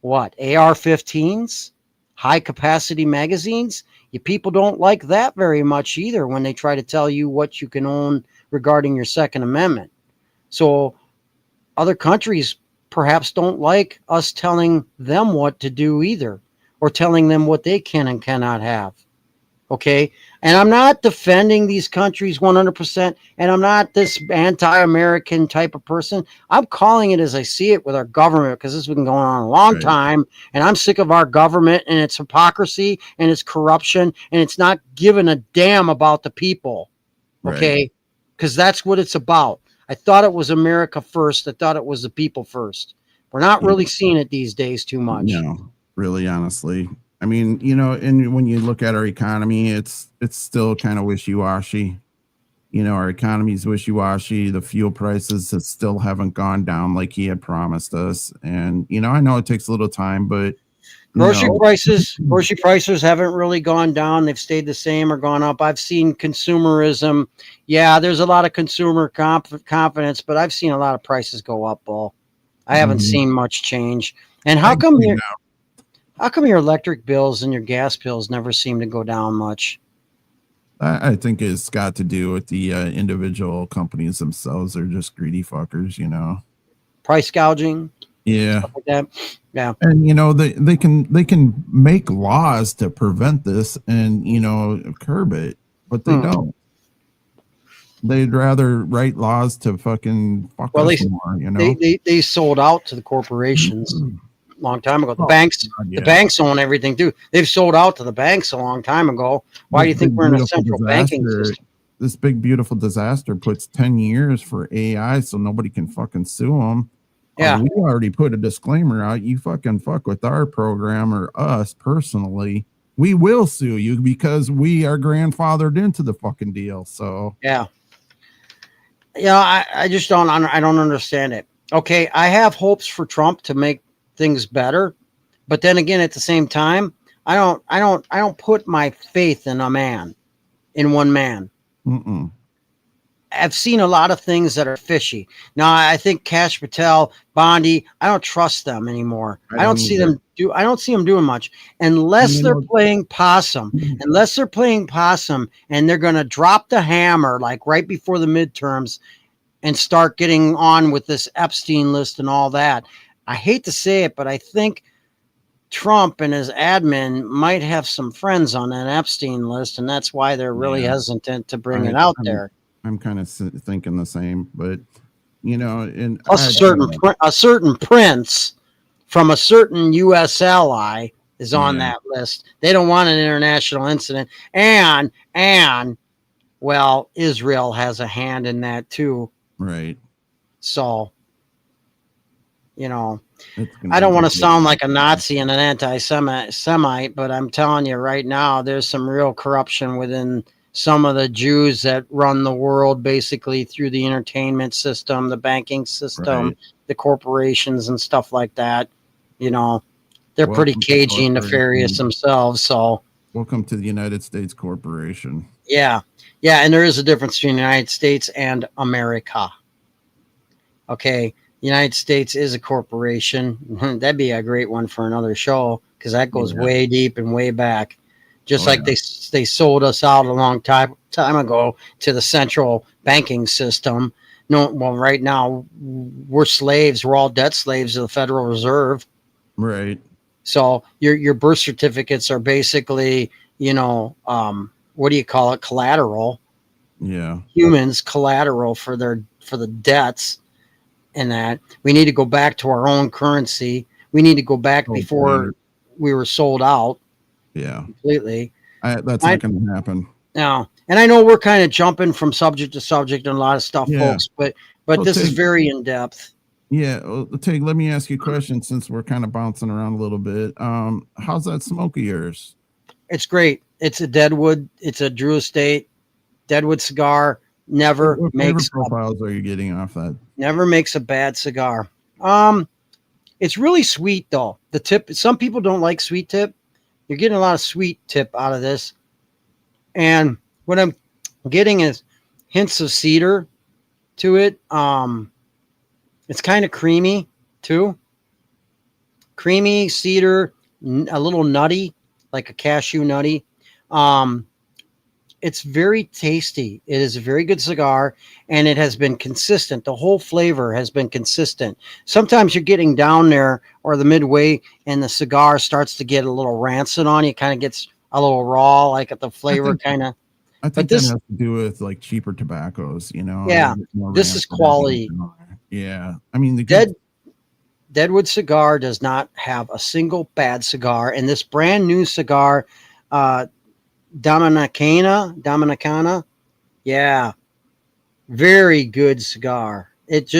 Speaker 3: what, AR-15s? high capacity magazines, you people don't like that very much either when they try to tell you what you can own regarding your Second Amendment. So other countries perhaps don't like us telling them what to do either, or telling them what they can and cannot have. Okay. And I'm not defending these countries 100%. And I'm not this anti-American type of person. I'm calling it as I see it with our government, because this has been going on a long time. And I'm sick of our government and its hypocrisy and its corruption. And it's not giving a damn about the people. Okay. Because that's what it's about. I thought it was America first. I thought it was the people first. We're not really seeing it these days too much.
Speaker 2: No, really, honestly. I mean, you know, and when you look at our economy, it's still kind of wishy-washy. You know, our economy's wishy-washy. The fuel prices still haven't gone down like he had promised us. And, you know, I know it takes a little time, but
Speaker 3: grocery prices haven't really gone down. They've stayed the same or gone up. I've seen consumerism. Yeah, there's a lot of consumer confidence, but I've seen a lot of prices go up, Bull. I haven't seen much change. And how come your electric bills and your gas bills never seem to go down much?
Speaker 2: I think it's got to do with the individual companies themselves. They're just greedy fuckers, you know.
Speaker 3: Price gouging.
Speaker 2: Yeah.
Speaker 3: Stuff like that. Yeah.
Speaker 2: And you know, they can make laws to prevent this and, you know, curb it, but they don't. They'd rather write laws to fucking fuck us more, you know.
Speaker 3: They sold out to the corporations a long time ago. The banks own everything too. They've sold out to the banks a long time ago. Why do you think we're in a central banking system?
Speaker 2: This big beautiful disaster puts 10 years for AI, so nobody can fucking sue them.
Speaker 3: Yeah,
Speaker 2: we already put a disclaimer out. You fucking fuck with our program or us personally, we will sue you because we are grandfathered into the fucking deal. So
Speaker 3: yeah. I just don't understand it. Okay, I have hopes for Trump to make things better, but then again, at the same time, I don't put my faith in one man. I've seen a lot of things that are fishy. Now, I think Kash Patel, Bondi, I don't trust them anymore. I don't see them doing much unless they're playing possum. Unless they're playing possum and they're going to drop the hammer like right before the midterms and start getting on with this Epstein list and all that. I hate to say it, but I think Trump and his admin might have some friends on that Epstein list, and that's why they're really hesitant to bring it out there.
Speaker 2: I'm kind of thinking the same, but you know, and
Speaker 3: plus a certain prince from a certain U.S. ally is on that list. They don't want an international incident, and well, Israel has a hand in that too,
Speaker 2: right?
Speaker 3: So, you know, I don't want to sound like a Nazi and an anti-Semite, but I'm telling you right now, there's some real corruption within some of the Jews that run the world, basically through the entertainment system, the banking system, the corporations and stuff like that. You know, they're pretty cagey and nefarious themselves. So
Speaker 2: welcome to the United States Corporation.
Speaker 3: Yeah. And there is a difference between the United States and America. Okay. The United States is a corporation. That'd be a great one for another show, because that goes way deep and way back. Just they sold us out a long time ago to the central banking system. No, well, right now we're slaves. We're all debt slaves of the Federal Reserve.
Speaker 2: Right.
Speaker 3: So your birth certificates are basically, you know, what do you call it? Collateral.
Speaker 2: Yeah.
Speaker 3: Humans collateral for the debts, and that we need to go back to our own currency. We need to go back before we were sold out.
Speaker 2: Yeah,
Speaker 3: completely.
Speaker 2: That's not going to happen.
Speaker 3: No, and I know we're kind of jumping from subject to subject and a lot of stuff, folks, but this is very in depth.
Speaker 2: Yeah, let me ask you a question, since we're kind of bouncing around a little bit. How's that smoke of yours?
Speaker 3: It's great. It's a Deadwood. It's a Drew Estate Deadwood cigar.
Speaker 2: What profiles are you getting off that?
Speaker 3: Never makes a bad cigar. It's really sweet though. The tip. Some people don't like sweet tip. You're getting a lot of sweet tip out of this. And what I'm getting is hints of cedar to it. It's kind of creamy too. Creamy, cedar, a little nutty like a cashew nutty. It's very tasty. It is a very good cigar, and it has been consistent. The whole flavor has been consistent. Sometimes you're getting down there or the midway, and the cigar starts to get a little rancid on you. It kind of gets a little raw, like at the flavor kind of.
Speaker 2: I think that has to do with like cheaper tobaccos, you know.
Speaker 3: Yeah, this is quality.
Speaker 2: Yeah, I mean
Speaker 3: Deadwood cigar does not have a single bad cigar, and this brand new cigar, Dominicana, yeah, very good cigar. It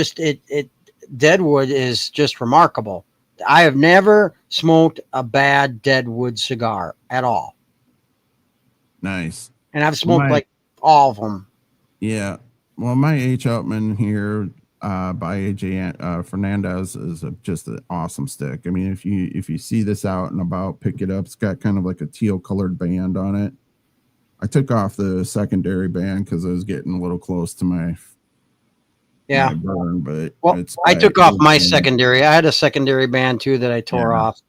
Speaker 3: Deadwood is just remarkable. I have never smoked a bad Deadwood cigar at all.
Speaker 2: Nice.
Speaker 3: And I've smoked like all of them.
Speaker 2: Yeah. Well, my H. Upman here by AJ Fernandez is just an awesome stick. I mean, if you see this out and about, pick it up. It's got kind of like a teal colored band on it. I took off the secondary band because I was getting a little close to my burn. But
Speaker 3: I took off my secondary. I had a secondary band too that I tore off.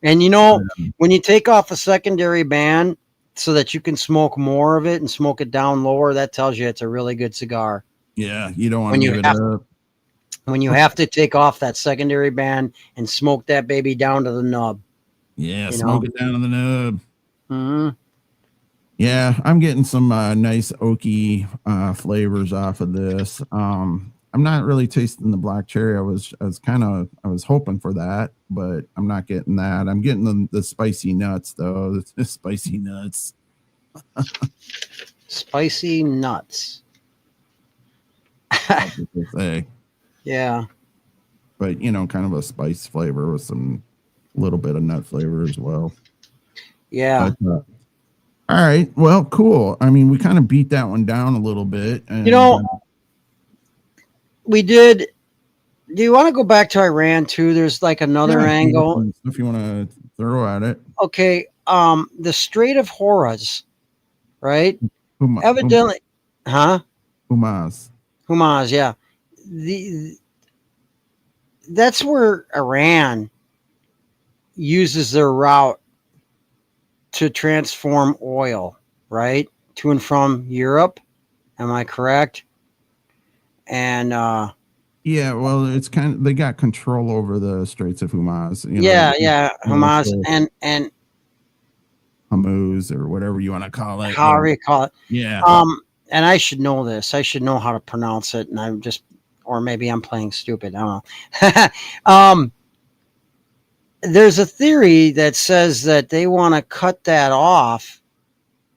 Speaker 3: And you know, when you take off a secondary band so that you can smoke more of it and smoke it down lower, that tells you it's a really good cigar.
Speaker 2: Yeah, you don't want to give it up.
Speaker 3: When you have to take off that secondary band and smoke that baby down to the nub.
Speaker 2: Yeah, smoke it down to the nub.
Speaker 3: Mm-hmm.
Speaker 2: Yeah, I'm getting some nice oaky flavors off of this. I'm not really tasting the black cherry. I was hoping for that, but I'm not getting that. I'm getting the spicy nuts though. The spicy nuts.
Speaker 3: Spicy nuts. Yeah.
Speaker 2: But you know, kind of a spice flavor with some little bit of nut flavor as well.
Speaker 3: Yeah.
Speaker 2: But, all right. Well, cool. I mean, we kind of beat that one down a little bit. And,
Speaker 3: you know, we did. Do you want to go back to Iran too? There's like another angle.
Speaker 2: If you want to throw at it.
Speaker 3: Okay. The Strait of Hormuz, right? Evidently,
Speaker 2: Humaz,
Speaker 3: yeah. That's where Iran uses their route to transform oil, right? To and from Europe. Am I correct? And
Speaker 2: yeah, well, it's kind of, they got control over the Straits of Hormuz.
Speaker 3: Hormuz and
Speaker 2: Hormuz or whatever you want to call it.
Speaker 3: However you call it.
Speaker 2: Yeah.
Speaker 3: And I should know this. I should know how to pronounce it. And I'm just, or maybe I'm playing stupid. I don't know. There's a theory that says that they want to cut that off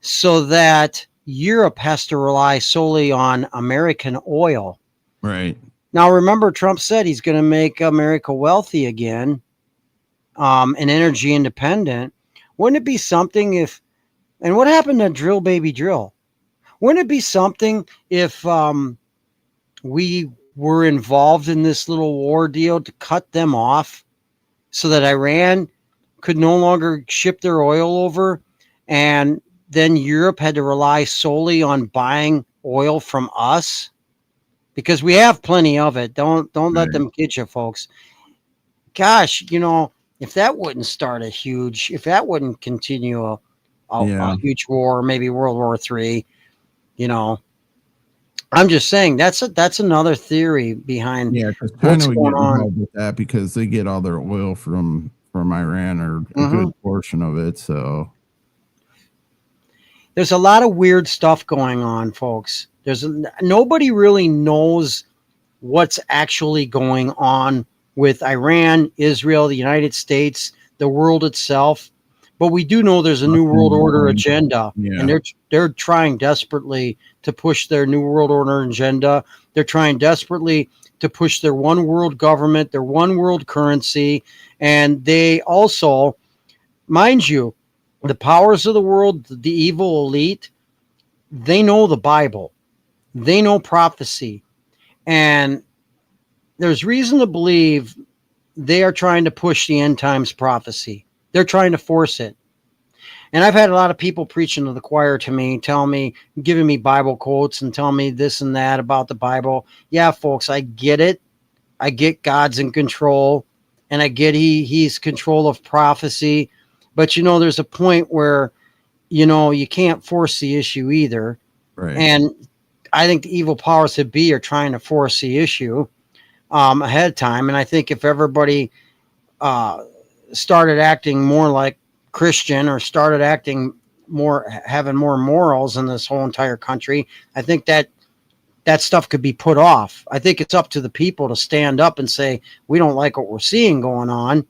Speaker 3: so that Europe has to rely solely on American oil.
Speaker 2: Right.
Speaker 3: Now, remember, Trump said he's going to make America wealthy again, and energy independent. Wouldn't it be something if, and what happened to Drill Baby Drill? Wouldn't it be something if we were involved in this little war deal to cut them off so that Iran could no longer ship their oil over, and then Europe had to rely solely on buying oil from us? Because we have plenty of it. Don't let them get you, folks. Gosh, you know, if that wouldn't if that wouldn't continue a huge war, maybe World War III, you know, I'm just saying that's another theory behind what's going on
Speaker 2: with that, because they get all their oil from Iran, or a good portion of it. So
Speaker 3: there's a lot of weird stuff going on, folks. Nobody really knows what's actually going on with Iran, Israel, the United States, the world itself. But we do know there's a New World Order agenda, and they're trying desperately to push their New World Order agenda. They're trying desperately to push their one world government, their one world currency, and they also, mind you, the powers of the world, the evil elite, they know the Bible. They know prophecy. And there's reason to believe they are trying to push the end times prophecy. They're trying to force it. And I've had a lot of people preaching to the choir to me, telling me, giving me Bible quotes and telling me this and that about the Bible. Yeah, folks, I get it. I get God's in control, and I get he's control of prophecy. But, there's a point where, you can't force the issue either.
Speaker 2: Right.
Speaker 3: And I think the evil powers that be are trying to force the issue ahead of time. And I think if everybody started acting more like Christian or started acting having more morals in this whole entire country, I think that stuff could be put off. I think it's up to the people to stand up and say, we don't like what we're seeing going on.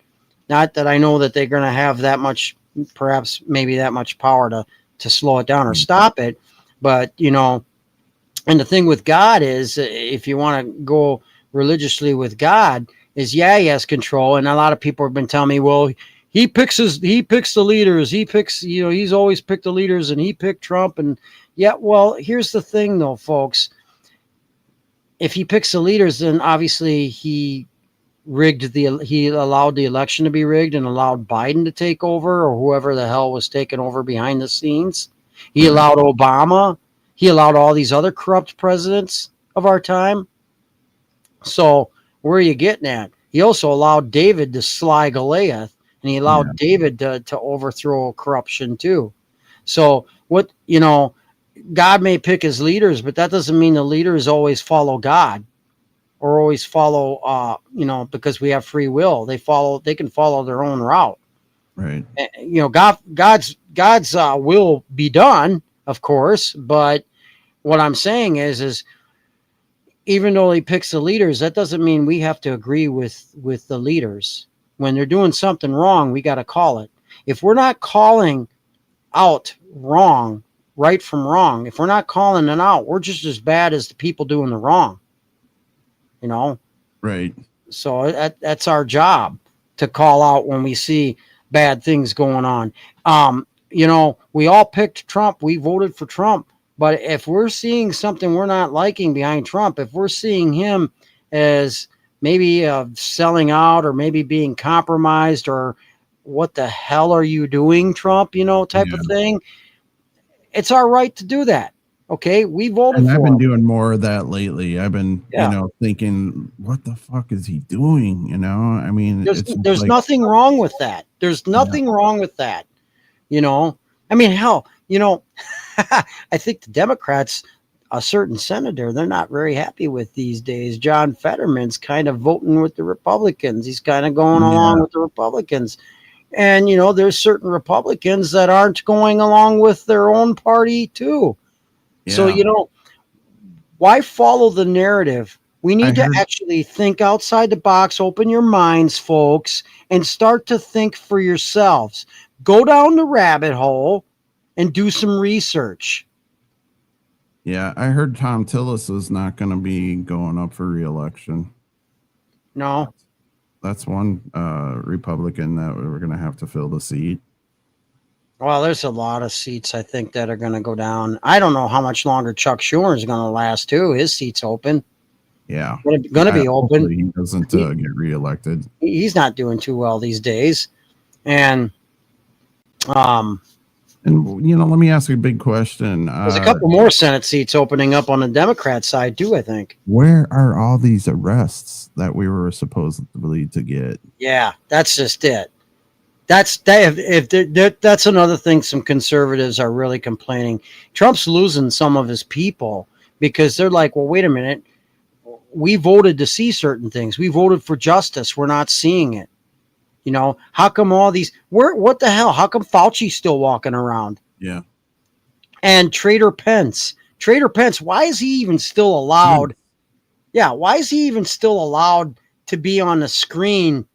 Speaker 3: Not that I know that they're going to have that much, perhaps maybe that much power to slow it down or stop it. But, and the thing with God is, if you want to go religiously with God, is he has control. And a lot of people have been telling me, well, he picks the leaders. He picks, he's always picked the leaders, and he picked Trump. And well, here's the thing though, folks. If he picks the leaders, then obviously he allowed the election to be rigged and allowed Biden to take over, or whoever the hell was taking over behind the scenes. He allowed Obama. He allowed all these other corrupt presidents of our time. So where are you getting at? He also allowed David to sly Goliath, and he allowed David to overthrow corruption too. So what, God may pick his leaders, but that doesn't mean the leaders always follow God or always follow, because we have free will. They can follow their own route.
Speaker 2: Right.
Speaker 3: God's will be done, of course. But what I'm saying is even though he picks the leaders, that doesn't mean we have to agree with the leaders. When they're doing something wrong, we got to call it. If we're not calling out right from wrong, if we're not calling it out, we're just as bad as the people doing the wrong.
Speaker 2: Right.
Speaker 3: So that's our job, to call out when we see bad things going on. We all picked Trump. We voted for Trump. But if we're seeing something we're not liking behind Trump, if we're seeing him as maybe selling out or maybe being compromised, or what the hell are you doing, Trump, type of thing, it's our right to do that. Okay, we voted
Speaker 2: and
Speaker 3: for
Speaker 2: I've been
Speaker 3: him.
Speaker 2: doing more of that lately. I've been, thinking, what the fuck is he doing? I mean,
Speaker 3: there's like, nothing wrong with that. There's nothing wrong with that. I mean, hell, I think the Democrats, a certain senator, they're not very happy with these days. John Fetterman's kind of voting with the Republicans. He's kind of going along with the Republicans. And, there's certain Republicans that aren't going along with their own party too. Yeah. So, why follow the narrative? We need to actually think outside the box, open your minds, folks, and start to think for yourselves. Go down the rabbit hole and do some research.
Speaker 2: Yeah, I heard Tom Tillis is not going to be going up for re-election.
Speaker 3: No.
Speaker 2: That's one Republican that we're going to have to fill the seat.
Speaker 3: Well, there's a lot of seats, I think, that are going to go down. I don't know how much longer Chuck Schumer is going to last, too. His seat's open.
Speaker 2: Yeah.
Speaker 3: Going to be open.
Speaker 2: He doesn't get reelected.
Speaker 3: He's not doing too well these days. And
Speaker 2: let me ask you a big question.
Speaker 3: There's a couple more Senate seats opening up on the Democrat side, too, I think.
Speaker 2: Where are all these arrests that we were supposedly to get?
Speaker 3: Yeah, that's just it. That's another thing some conservatives are really complaining. Trump's losing some of his people because they're like, well, wait a minute. We voted to see certain things. We voted for justice. We're not seeing it. How come all these, what the hell? How come Fauci's still walking around?
Speaker 2: Yeah.
Speaker 3: And Trader Pence, why is he even still allowed? Yeah. Why is he even still allowed to be on the screen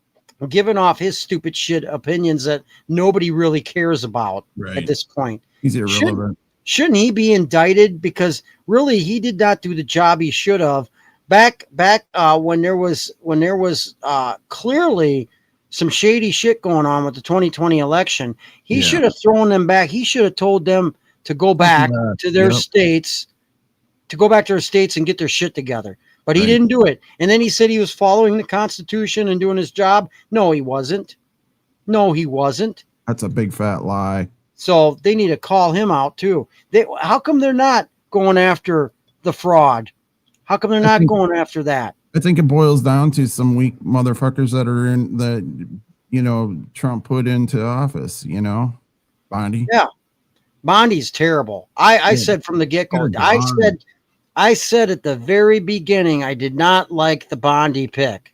Speaker 3: giving off his stupid shit opinions that nobody really cares about at this point? He's irrelevant. Shouldn't he be indicted? Because really he did not do the job he should have back when there was clearly some shady shit going on with the 2020 election. He should have thrown them back. He should have told them to go back to their states, and get their shit together. But he didn't do it. And then he said he was following the Constitution and doing his job. No, he wasn't.
Speaker 2: That's a big fat lie.
Speaker 3: So they need to call him out too. How come they're not going after the fraud? How come they're not going after that?
Speaker 2: I think it boils down to some weak motherfuckers that are Trump put into office, Bondi.
Speaker 3: Yeah, Bondi's terrible. I
Speaker 2: Yeah,
Speaker 3: said from the get go.
Speaker 2: they're gone.
Speaker 3: I said at the very beginning I did not like the Bondi pick,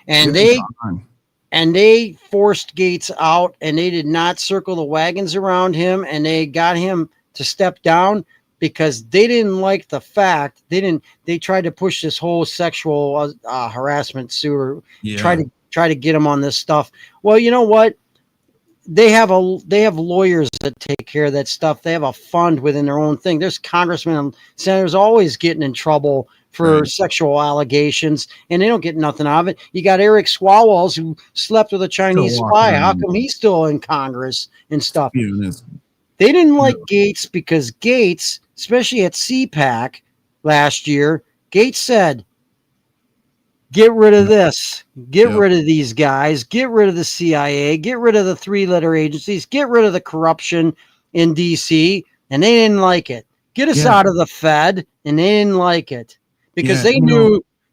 Speaker 3: and
Speaker 2: They're
Speaker 3: they
Speaker 2: gone.
Speaker 3: and they forced Gates out, and they did not circle the wagons around him, and they got him to step down because they didn't like the fact they tried to push this whole sexual harassment suit, or
Speaker 2: Yeah.
Speaker 3: try to get him on this stuff. Well, you know what? They have lawyers that take care of that stuff. They have a fund within their own thing. There's congressmen and senators always getting in trouble for
Speaker 2: Right.
Speaker 3: sexual allegations, and they don't get nothing out of it. You got Eric Swalwell, who slept with a Chinese
Speaker 2: Still
Speaker 3: spy.
Speaker 2: walking
Speaker 3: How
Speaker 2: around.
Speaker 3: come he's still in Congress and stuff?
Speaker 2: Spewing this.
Speaker 3: They didn't like Gates because Gates, especially at CPAC last year, Gates said, get rid of this. Get
Speaker 2: Yep.
Speaker 3: rid of these guys. Get rid of the CIA. Get rid of the three-letter agencies. Get rid of the corruption in D.C. And they didn't like it. Get us
Speaker 2: Yeah.
Speaker 3: out of the Fed. And they didn't like it because
Speaker 2: Yeah,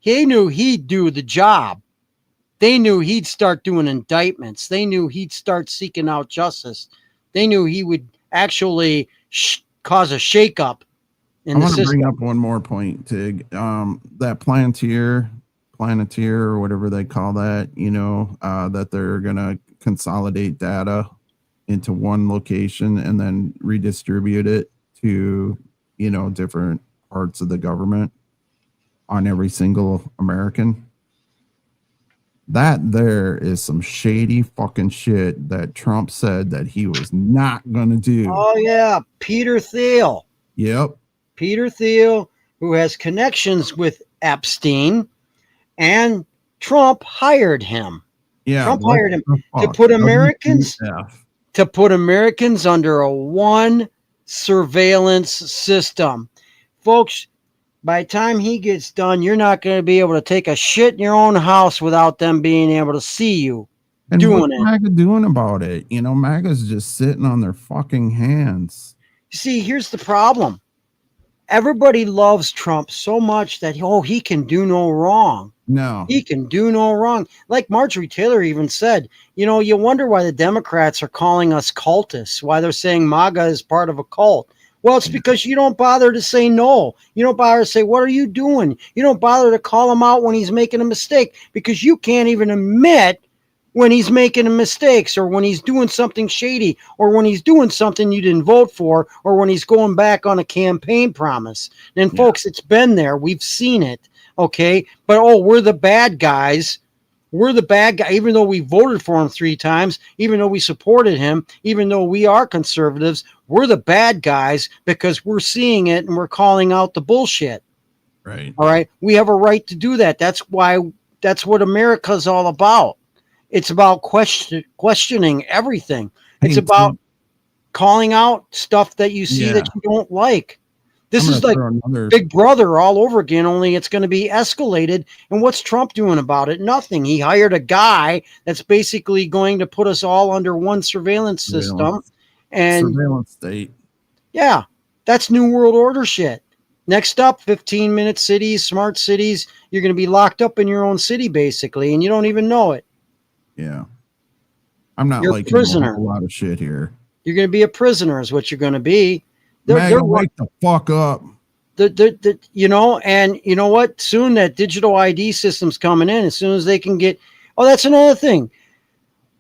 Speaker 3: they knew he'd do the job. They knew he'd start doing indictments. They knew he'd start seeking out justice. They knew he would actually cause a shakeup in
Speaker 2: I
Speaker 3: the
Speaker 2: want to
Speaker 3: system.
Speaker 2: bring up one more point, Tig. That Planeteer, or whatever they call that, that they're going to consolidate data into one location and then redistribute it to, different parts of the government on every single American. That there is some shady fucking shit that Trump said that he was not going to do.
Speaker 3: Oh, yeah. Peter Thiel.
Speaker 2: Yep.
Speaker 3: Peter Thiel, who has connections with Epstein, and Trump hired him.
Speaker 2: Yeah.
Speaker 3: Trump
Speaker 2: what
Speaker 3: hired him
Speaker 2: the
Speaker 3: to
Speaker 2: fuck?
Speaker 3: put Americans
Speaker 2: WTF.
Speaker 3: under a one surveillance system. Folks, by the time he gets done, you're not going to be able to take a shit in your own house without them being able to see you
Speaker 2: And
Speaker 3: doing
Speaker 2: what's
Speaker 3: it.
Speaker 2: MAGA doing about it? MAGA's just sitting on their fucking hands.
Speaker 3: You see, here's the problem. Everybody loves Trump so much that, he can do no wrong.
Speaker 2: No.
Speaker 3: He can do no wrong. Like Marjorie Taylor even said, you wonder why the Democrats are calling us cultists, why they're saying MAGA is part of a cult. Well, it's because you don't bother to say no. You don't bother to say, what are you doing? You don't bother to call him out when he's making a mistake because you can't even admit when he's making mistakes or when he's doing something shady or when he's doing something you didn't vote for or when he's going back on a campaign promise. And folks, it's been there. We've seen it. Okay. But, we're the bad guys. We're the bad guy, even though we voted for him 3 times, even though we supported him, even though we are conservatives, we're the bad guys because we're seeing it and we're calling out the bullshit.
Speaker 2: Right.
Speaker 3: All right. We have a right to do that. That's what America's all about. It's about questioning everything. It's about calling out stuff that you see that you don't like. This is like Big Brother all over again, only it's going to be escalated. And what's Trump doing about it? Nothing. He hired a guy that's basically going to put us all under one surveillance system. And
Speaker 2: surveillance state.
Speaker 3: Yeah, that's New World Order shit. Next up, 15-minute cities, smart cities. You're going to be locked up in your own city, basically, and you don't even know it.
Speaker 2: Yeah. I'm not
Speaker 3: You're
Speaker 2: liking
Speaker 3: a prisoner.
Speaker 2: a lot of shit here.
Speaker 3: You're going to be a prisoner is what you're going to be.
Speaker 2: They're wake the fuck up.
Speaker 3: And you know what? Soon that digital ID system's coming in. As soon as they can get... Oh, that's another thing.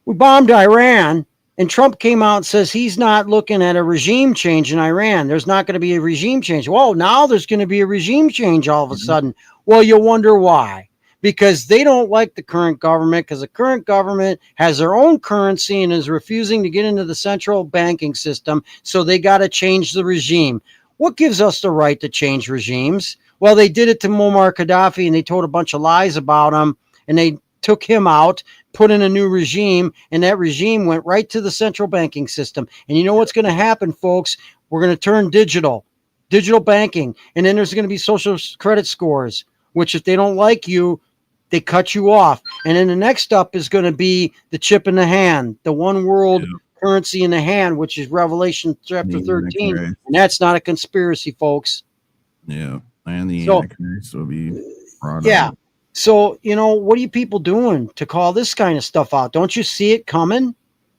Speaker 3: We bombed Iran, and Trump came out and says he's not looking at a regime change in Iran. There's not going to be a regime change. Well, now there's going to be a regime change all of a sudden. Well, you wonder why. Because they don't like the current government, because the current government has their own currency and is refusing to get into the central banking system, so they got to change the regime. What gives us the right to change regimes? Well, they did it to Muammar Gaddafi, and they told a bunch of lies about him, and they took him out, put in a new regime, and that regime went right to the central banking system. And you know what's going to happen, folks? We're going to turn digital banking, and then there's going to be social credit scores, which if they don't like you, they cut you off. And then the next up is going to be the chip in the hand, the one world currency in the hand, which is Revelation chapter 13. And that's not a conspiracy, folks.
Speaker 2: Yeah. And the Antichrist will be brought up.
Speaker 3: So, what are you people doing to call this kind of stuff out? Don't you see it coming?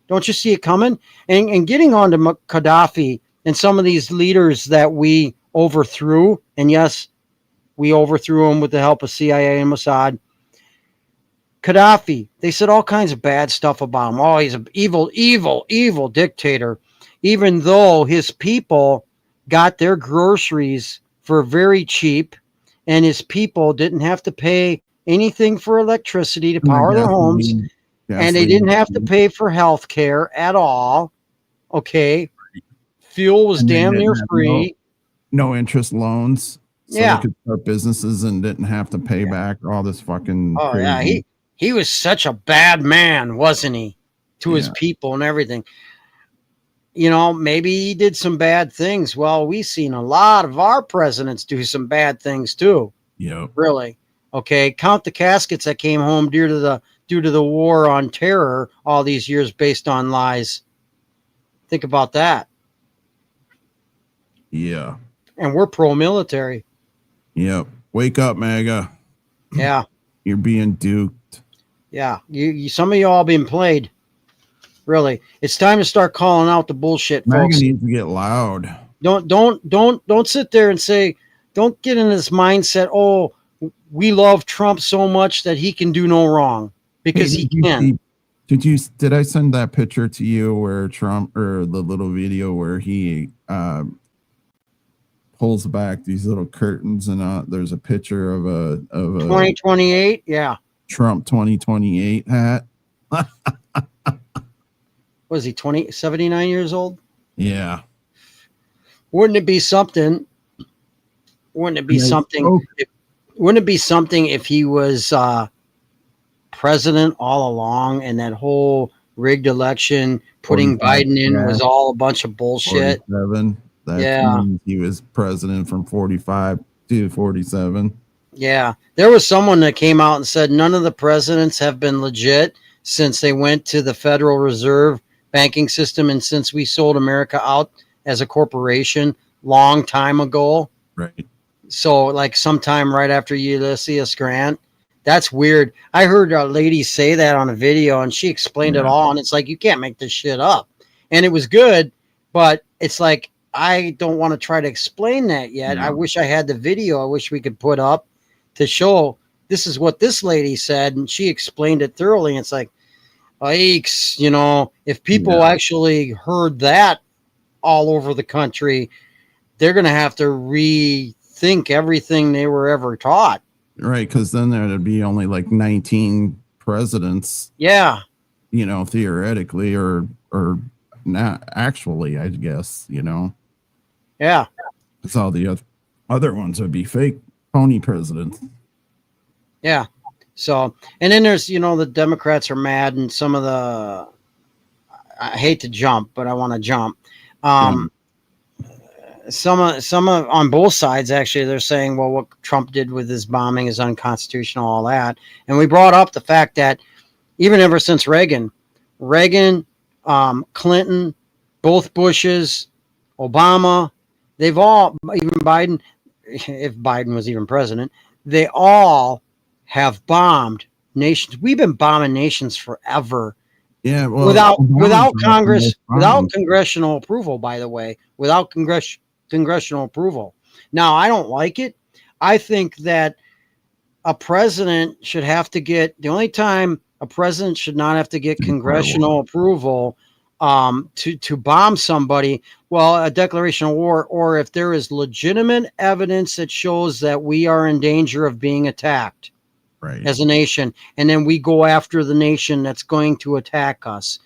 Speaker 3: Don't you see it coming? And getting on to Gaddafi and some of these leaders that we overthrew, and yes, we overthrew them with the help of CIA and Mossad. Gaddafi, they said all kinds of bad stuff about him. Oh, he's an evil, evil, evil dictator, even though his people got their groceries for very cheap, and his people didn't have to pay anything for electricity to power their homes, and they didn't have to pay for health care at all. Okay. Fuel was damn near free.
Speaker 2: No interest loans. So
Speaker 3: Yeah.
Speaker 2: they could start businesses and didn't have to pay back all this fucking
Speaker 3: Oh,
Speaker 2: crazy.
Speaker 3: yeah. He was such a bad man, wasn't he? To his people and everything. Maybe he did some bad things. Well, we've seen a lot of our presidents do some bad things too.
Speaker 2: Yep.
Speaker 3: Really. Okay. Count the caskets that came home due to the war on terror all these years based on lies. Think about that.
Speaker 2: Yeah.
Speaker 3: And we're pro-military.
Speaker 2: Yep. Wake up, MAGA.
Speaker 3: Yeah.
Speaker 2: You're being duped.
Speaker 3: Yeah. You some of you all been played. Really. It's time to start calling out the bullshit,
Speaker 2: MAGA
Speaker 3: folks.
Speaker 2: needs to get loud.
Speaker 3: Don't sit there and say, don't get in this mindset, oh, we love Trump so much that he can do no wrong, because he can.
Speaker 2: Did I send that picture to you where Trump, or the little video where he pulls back these little curtains and there's a picture of a
Speaker 3: 2028? Yeah.
Speaker 2: Trump 2028 hat.
Speaker 3: Was he 79 years old?
Speaker 2: Yeah.
Speaker 3: Wouldn't it be something? Wouldn't it be something? Wouldn't it be something if he was president all along, and that whole rigged election putting Biden in was all a bunch of bullshit?
Speaker 2: 47. That means he was president from 45 to 47.
Speaker 3: Yeah. There was someone that came out and said none of the presidents have been legit since they went to the Federal Reserve banking system, and since we sold America out as a corporation long time ago.
Speaker 2: Right.
Speaker 3: So like sometime right after Ulysses Grant. That's weird. I heard a lady say that on a video, and she explained it all, and it's like, you can't make this shit up. And it was good, but it's like, I don't want to try to explain that yet. I wish I had the video. I wish we could put up to show this is what this lady said, and she explained it thoroughly. And it's like, yikes, if people actually heard that all over the country, they're going to have to rethink everything they were ever taught.
Speaker 2: Right, because then there'd be only like 19 presidents.
Speaker 3: Yeah.
Speaker 2: Theoretically, or not actually, I guess,
Speaker 3: Yeah.
Speaker 2: Because all the other ones would be fake, phony presidents.
Speaker 3: Yeah. So, and then there's, the Democrats are mad, and some of I hate to jump, but I want to jump. Some on both sides, actually, they're saying, well, what Trump did with his bombing is unconstitutional, all that. And we brought up the fact that even ever since Reagan, Clinton, both Bushes, Obama, they've all, even Biden, if Biden was even president, they all have bombed nations. We've been bombing nations forever.
Speaker 2: Yeah, well,
Speaker 3: without Congress, without congressional approval, by the way, without congressional approval. Now, I don't like it. I think that a president should have to get, the only time a president should not have to get congressional approval to bomb somebody, well, a declaration of war, or if there is legitimate evidence that shows that we are in danger of being attacked. Right. As a nation, and then we go after the nation that's going to attack us,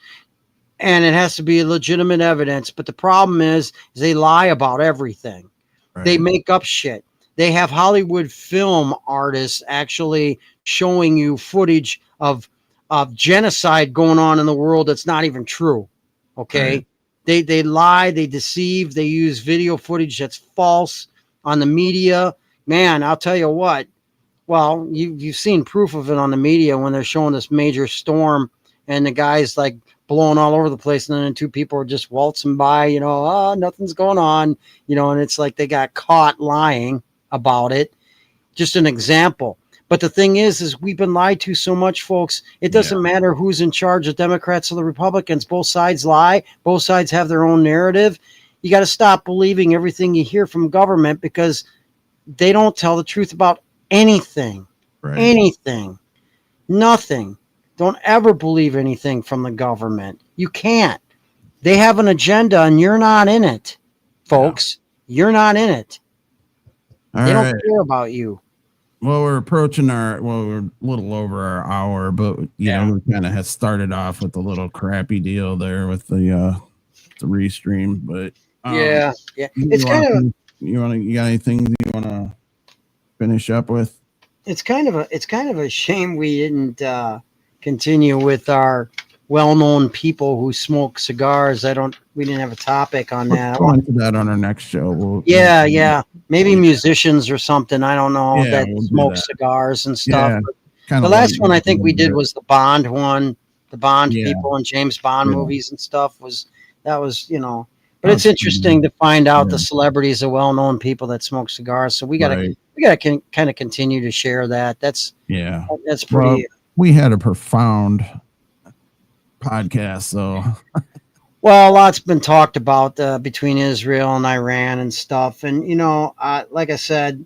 Speaker 3: and it has to be legitimate evidence. But the problem is they lie about everything. Right. They make up shit. They have Hollywood film artists actually showing you footage of genocide going on in the world that's not even true. Okay. Right. They lie, they deceive, they use video footage that's false on the media. Man, I'll tell you what. Well, you've seen proof of it on the media when they're showing this major storm, and the guy's like blowing all over the place, and then two people are just waltzing by, nothing's going on, and it's like they got caught lying about it. Just an example. But the thing is we've been lied to so much, folks. It doesn't matter who's in charge, the Democrats or the Republicans. Both sides lie. Both sides have their own narrative. You got to stop believing everything you hear from government, because they don't tell the truth about anything.
Speaker 2: Right.
Speaker 3: Anything. Nothing. Don't ever believe anything from the government. You can't. They have an agenda and you're not in it, folks. You're not in it. They don't care about you.
Speaker 2: Well, we're approaching we're a little over our hour, but you know, we kind of had started off with a little crappy deal there with the restream, but it's kind of, you got anything you want to finish up with? It's kind of
Speaker 3: a shame we didn't continue with our well-known people who smoke cigars. We didn't have a topic on that.
Speaker 2: We'll go into that on our next show.
Speaker 3: Maybe musicians or something. I don't know, that smoke cigars and stuff. The last one I think we did was the Bond one, the Bond people and James Bond movies and stuff. But it's interesting to find out the celebrities are well-known people that smoke cigars. So we gotta kind of continue to share that. That's pretty.
Speaker 2: Well, we had a profound podcast, so
Speaker 3: well, a lot's been talked about between Israel and Iran and stuff, and like I said,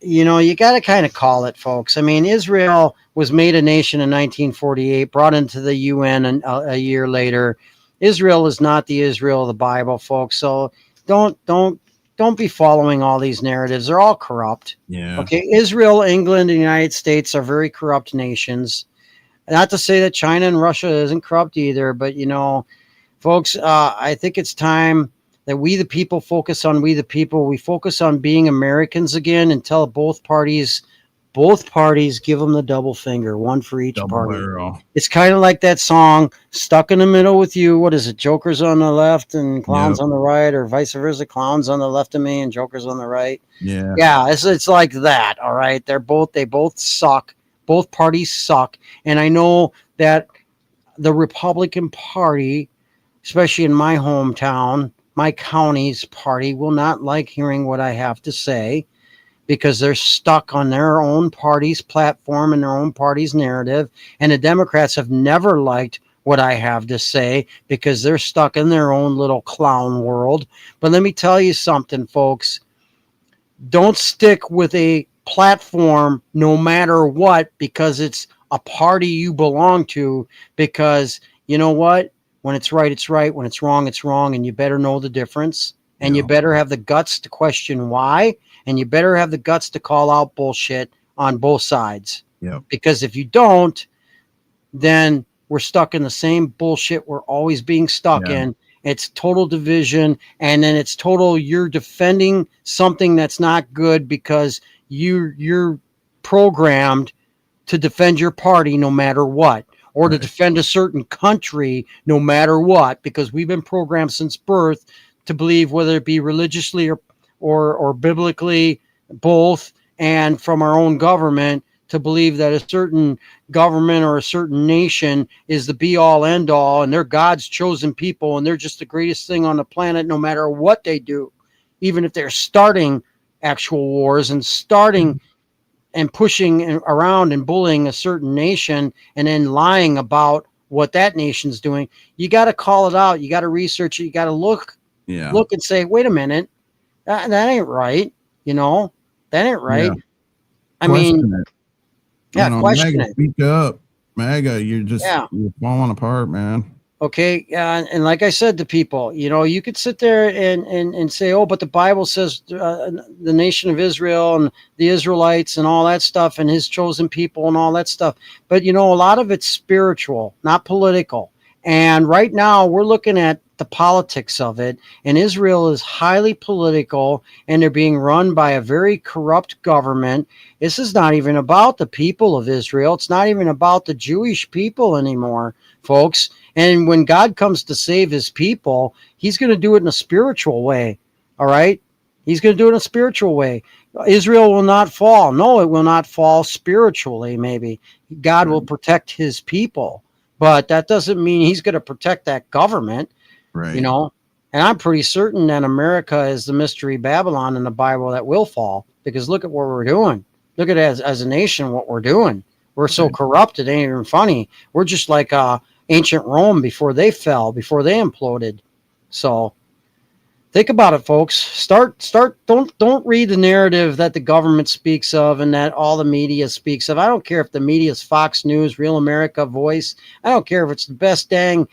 Speaker 3: you got to kind of call it, folks. I mean, Israel was made a nation in 1948, brought into the UN a year later. Israel is not the Israel of the Bible, folks. So don't be following all these narratives. They're all corrupt. Okay, Israel, England, and the United States are very corrupt nations. Not to say that China and Russia isn't corrupt either, but folks, I think it's time that we the people focus on we the people. We focus on being Americans again and tell both parties give them the double finger, one for each party. Barrel. It's kind of like that song, Stuck in the Middle with You. What is it? Jokers on the left and clowns on the right, or vice versa, clowns on the left of me and jokers on the right. Yeah, it's like that. All right. They both suck. Both parties suck. And I know that the Republican Party, especially in my hometown, my county's party, will not like hearing what I have to say, because they're stuck on their own party's platform and their own party's narrative. And the Democrats have never liked what I have to say because they're stuck in their own little clown world. But let me tell you something, folks. Don't stick with a platform no matter what because it's a party you belong to, because you know what? When it's right, it's right. When it's wrong, it's wrong. And you better know the difference. And you better have the guts to question why. And you better have the guts to call out bullshit on both sides. Because if you don't, then we're stuck in the same bullshit we're always being stuck in. It's total division. And then it's total, you're defending something that's not good because you're programmed to defend your party no matter what, or to defend a certain country no matter what, because we've been programmed since birth to believe, whether it be religiously or biblically, both, and from our own government, to believe that a certain government or a certain nation is the be all end all, and they're God's chosen people, and they're just the greatest thing on the planet no matter what they do, even if they're starting actual wars and starting and pushing around and bullying a certain nation and then lying about what that nation's doing. You got to call it out. You got to research it. You got to look and say, wait a minute, that ain't right. That ain't right. I mean, question it.
Speaker 2: Speak up, MAGA. You're falling apart, man.
Speaker 3: Okay, and like I said to people, you could sit there and say, oh, but the Bible says the nation of Israel and the Israelites and all that stuff and his chosen people and all that stuff. But, a lot of it's spiritual, not political. And right now we're looking at the politics of it. And Israel is highly political, and they're being run by a very corrupt government. This is not even about the people of Israel. It's not even about the Jewish people anymore, folks. And when God comes to save his people, he's going to do it in a spiritual way. All right. He's going to do it in a spiritual way. Israel will not fall. No, it will not fall spiritually. Maybe God will protect his people, but that doesn't mean he's going to protect that government.
Speaker 2: Right.
Speaker 3: And I'm pretty certain that America is the mystery Babylon in the Bible that will fall, because look at what we're doing. Look at it as a nation, what we're doing. We're so
Speaker 2: Right.
Speaker 3: corrupt, it ain't even funny. We're just like ancient Rome before they fell, before they imploded. So think about it, folks. Don't read the narrative that the government speaks of and that all the media speaks of. I don't care if the media is Fox News, Real America, Voice. I don't care if it's the best dang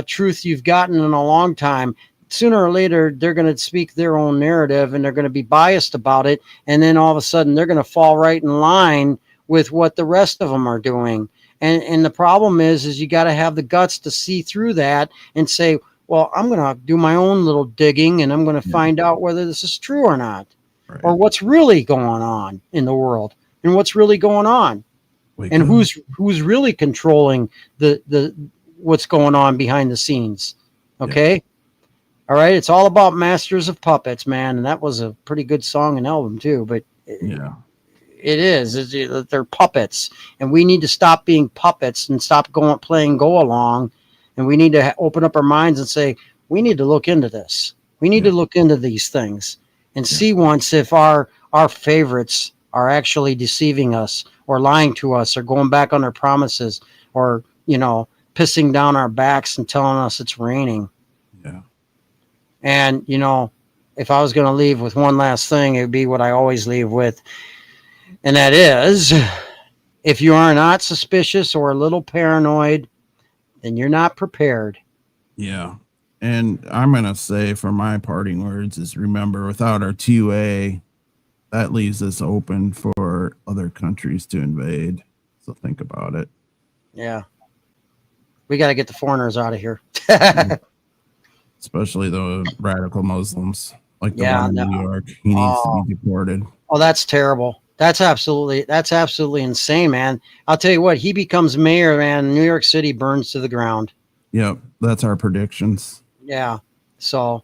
Speaker 3: truth you've gotten in a long time. Sooner or later, they're going to speak their own narrative and they're going to be biased about it. And then all of a sudden, they're going to fall right in line with what the rest of them are doing. And the problem is you got to have the guts to see through that and say, well, I'm going to do my own little digging and I'm going to find out whether this is true or not,
Speaker 2: Right.
Speaker 3: or what's really going on in the world and what's really going on
Speaker 2: Wake
Speaker 3: and
Speaker 2: up.
Speaker 3: who's really controlling the what's going on behind the scenes. Okay. All right. It's all about Masters of Puppets, man. And that was a pretty good song and album too, but
Speaker 2: Yeah.
Speaker 3: it is. They're puppets, and we need to stop being puppets and stop playing go along. And we need to open up our minds and say, we need to look into this. We need to look into these things and see once if our favorites are actually deceiving us or lying to us or going back on their promises or, pissing down our backs and telling us it's raining.
Speaker 2: Yeah.
Speaker 3: And, if I was going to leave with one last thing, it would be what I always leave with. And that is, if you are not suspicious or a little paranoid, then you're not prepared.
Speaker 2: Yeah. And I'm going to say for my parting words is remember, without our 2A, that leaves us open for other countries to invade. So think about it.
Speaker 3: Yeah. We got to get the foreigners out of here.
Speaker 2: Especially the radical Muslims like the
Speaker 3: Yeah,
Speaker 2: one in
Speaker 3: no.
Speaker 2: New York. He needs to be deported.
Speaker 3: Oh, that's terrible. That's absolutely insane, man. I'll tell you what, he becomes mayor, man. New York City burns to the ground.
Speaker 2: Yep. That's our predictions.
Speaker 3: Yeah. So,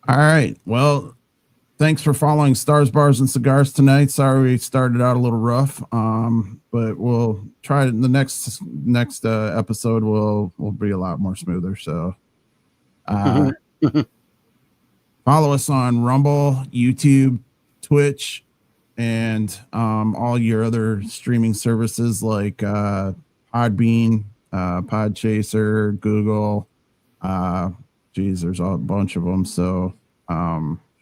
Speaker 2: All right. Well, thanks for following Stars, Bars, and Cigars tonight. Sorry we started out a little rough, but we'll try the next episode. Will be a lot more smoother. So, follow us on Rumble, YouTube, Twitch, and all your other streaming services like Podbean, Podchaser, Google. There's a bunch of them. So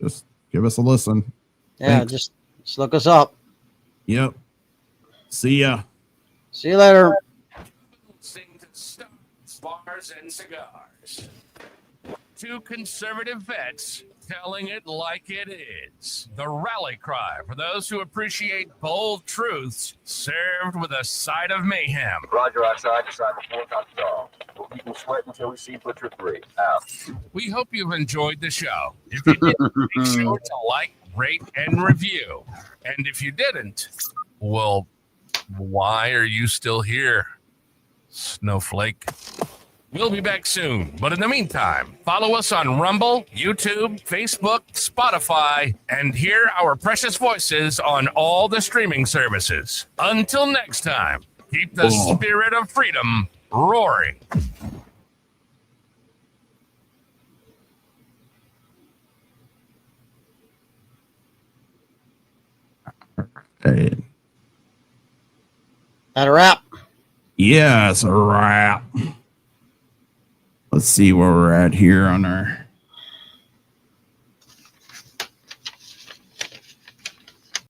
Speaker 2: just give us a listen.
Speaker 3: yeah,
Speaker 2: Thanks.
Speaker 3: just look us up.
Speaker 2: Yep. See ya.
Speaker 3: See you later.
Speaker 1: Listening to Stars, Bars, and Cigars. Two conservative vets telling it like it is. The rally cry for those who appreciate bold truths served with a side of mayhem.
Speaker 4: Roger, outside, decide before copy all. We'll keep them sweating until we see Butcher 3. Out.
Speaker 1: We hope you've enjoyed the show. If you did, make sure to like, rate, and review. And if you didn't, well, why are you still here, Snowflake? We'll be back soon, but in the meantime, follow us on Rumble, YouTube, Facebook, Spotify, and hear our precious voices on all the streaming services. Until next time, keep the spirit of freedom roaring.
Speaker 2: Hey.
Speaker 3: That a wrap.
Speaker 2: Yeah, it's a wrap. Let's see where we're at here on our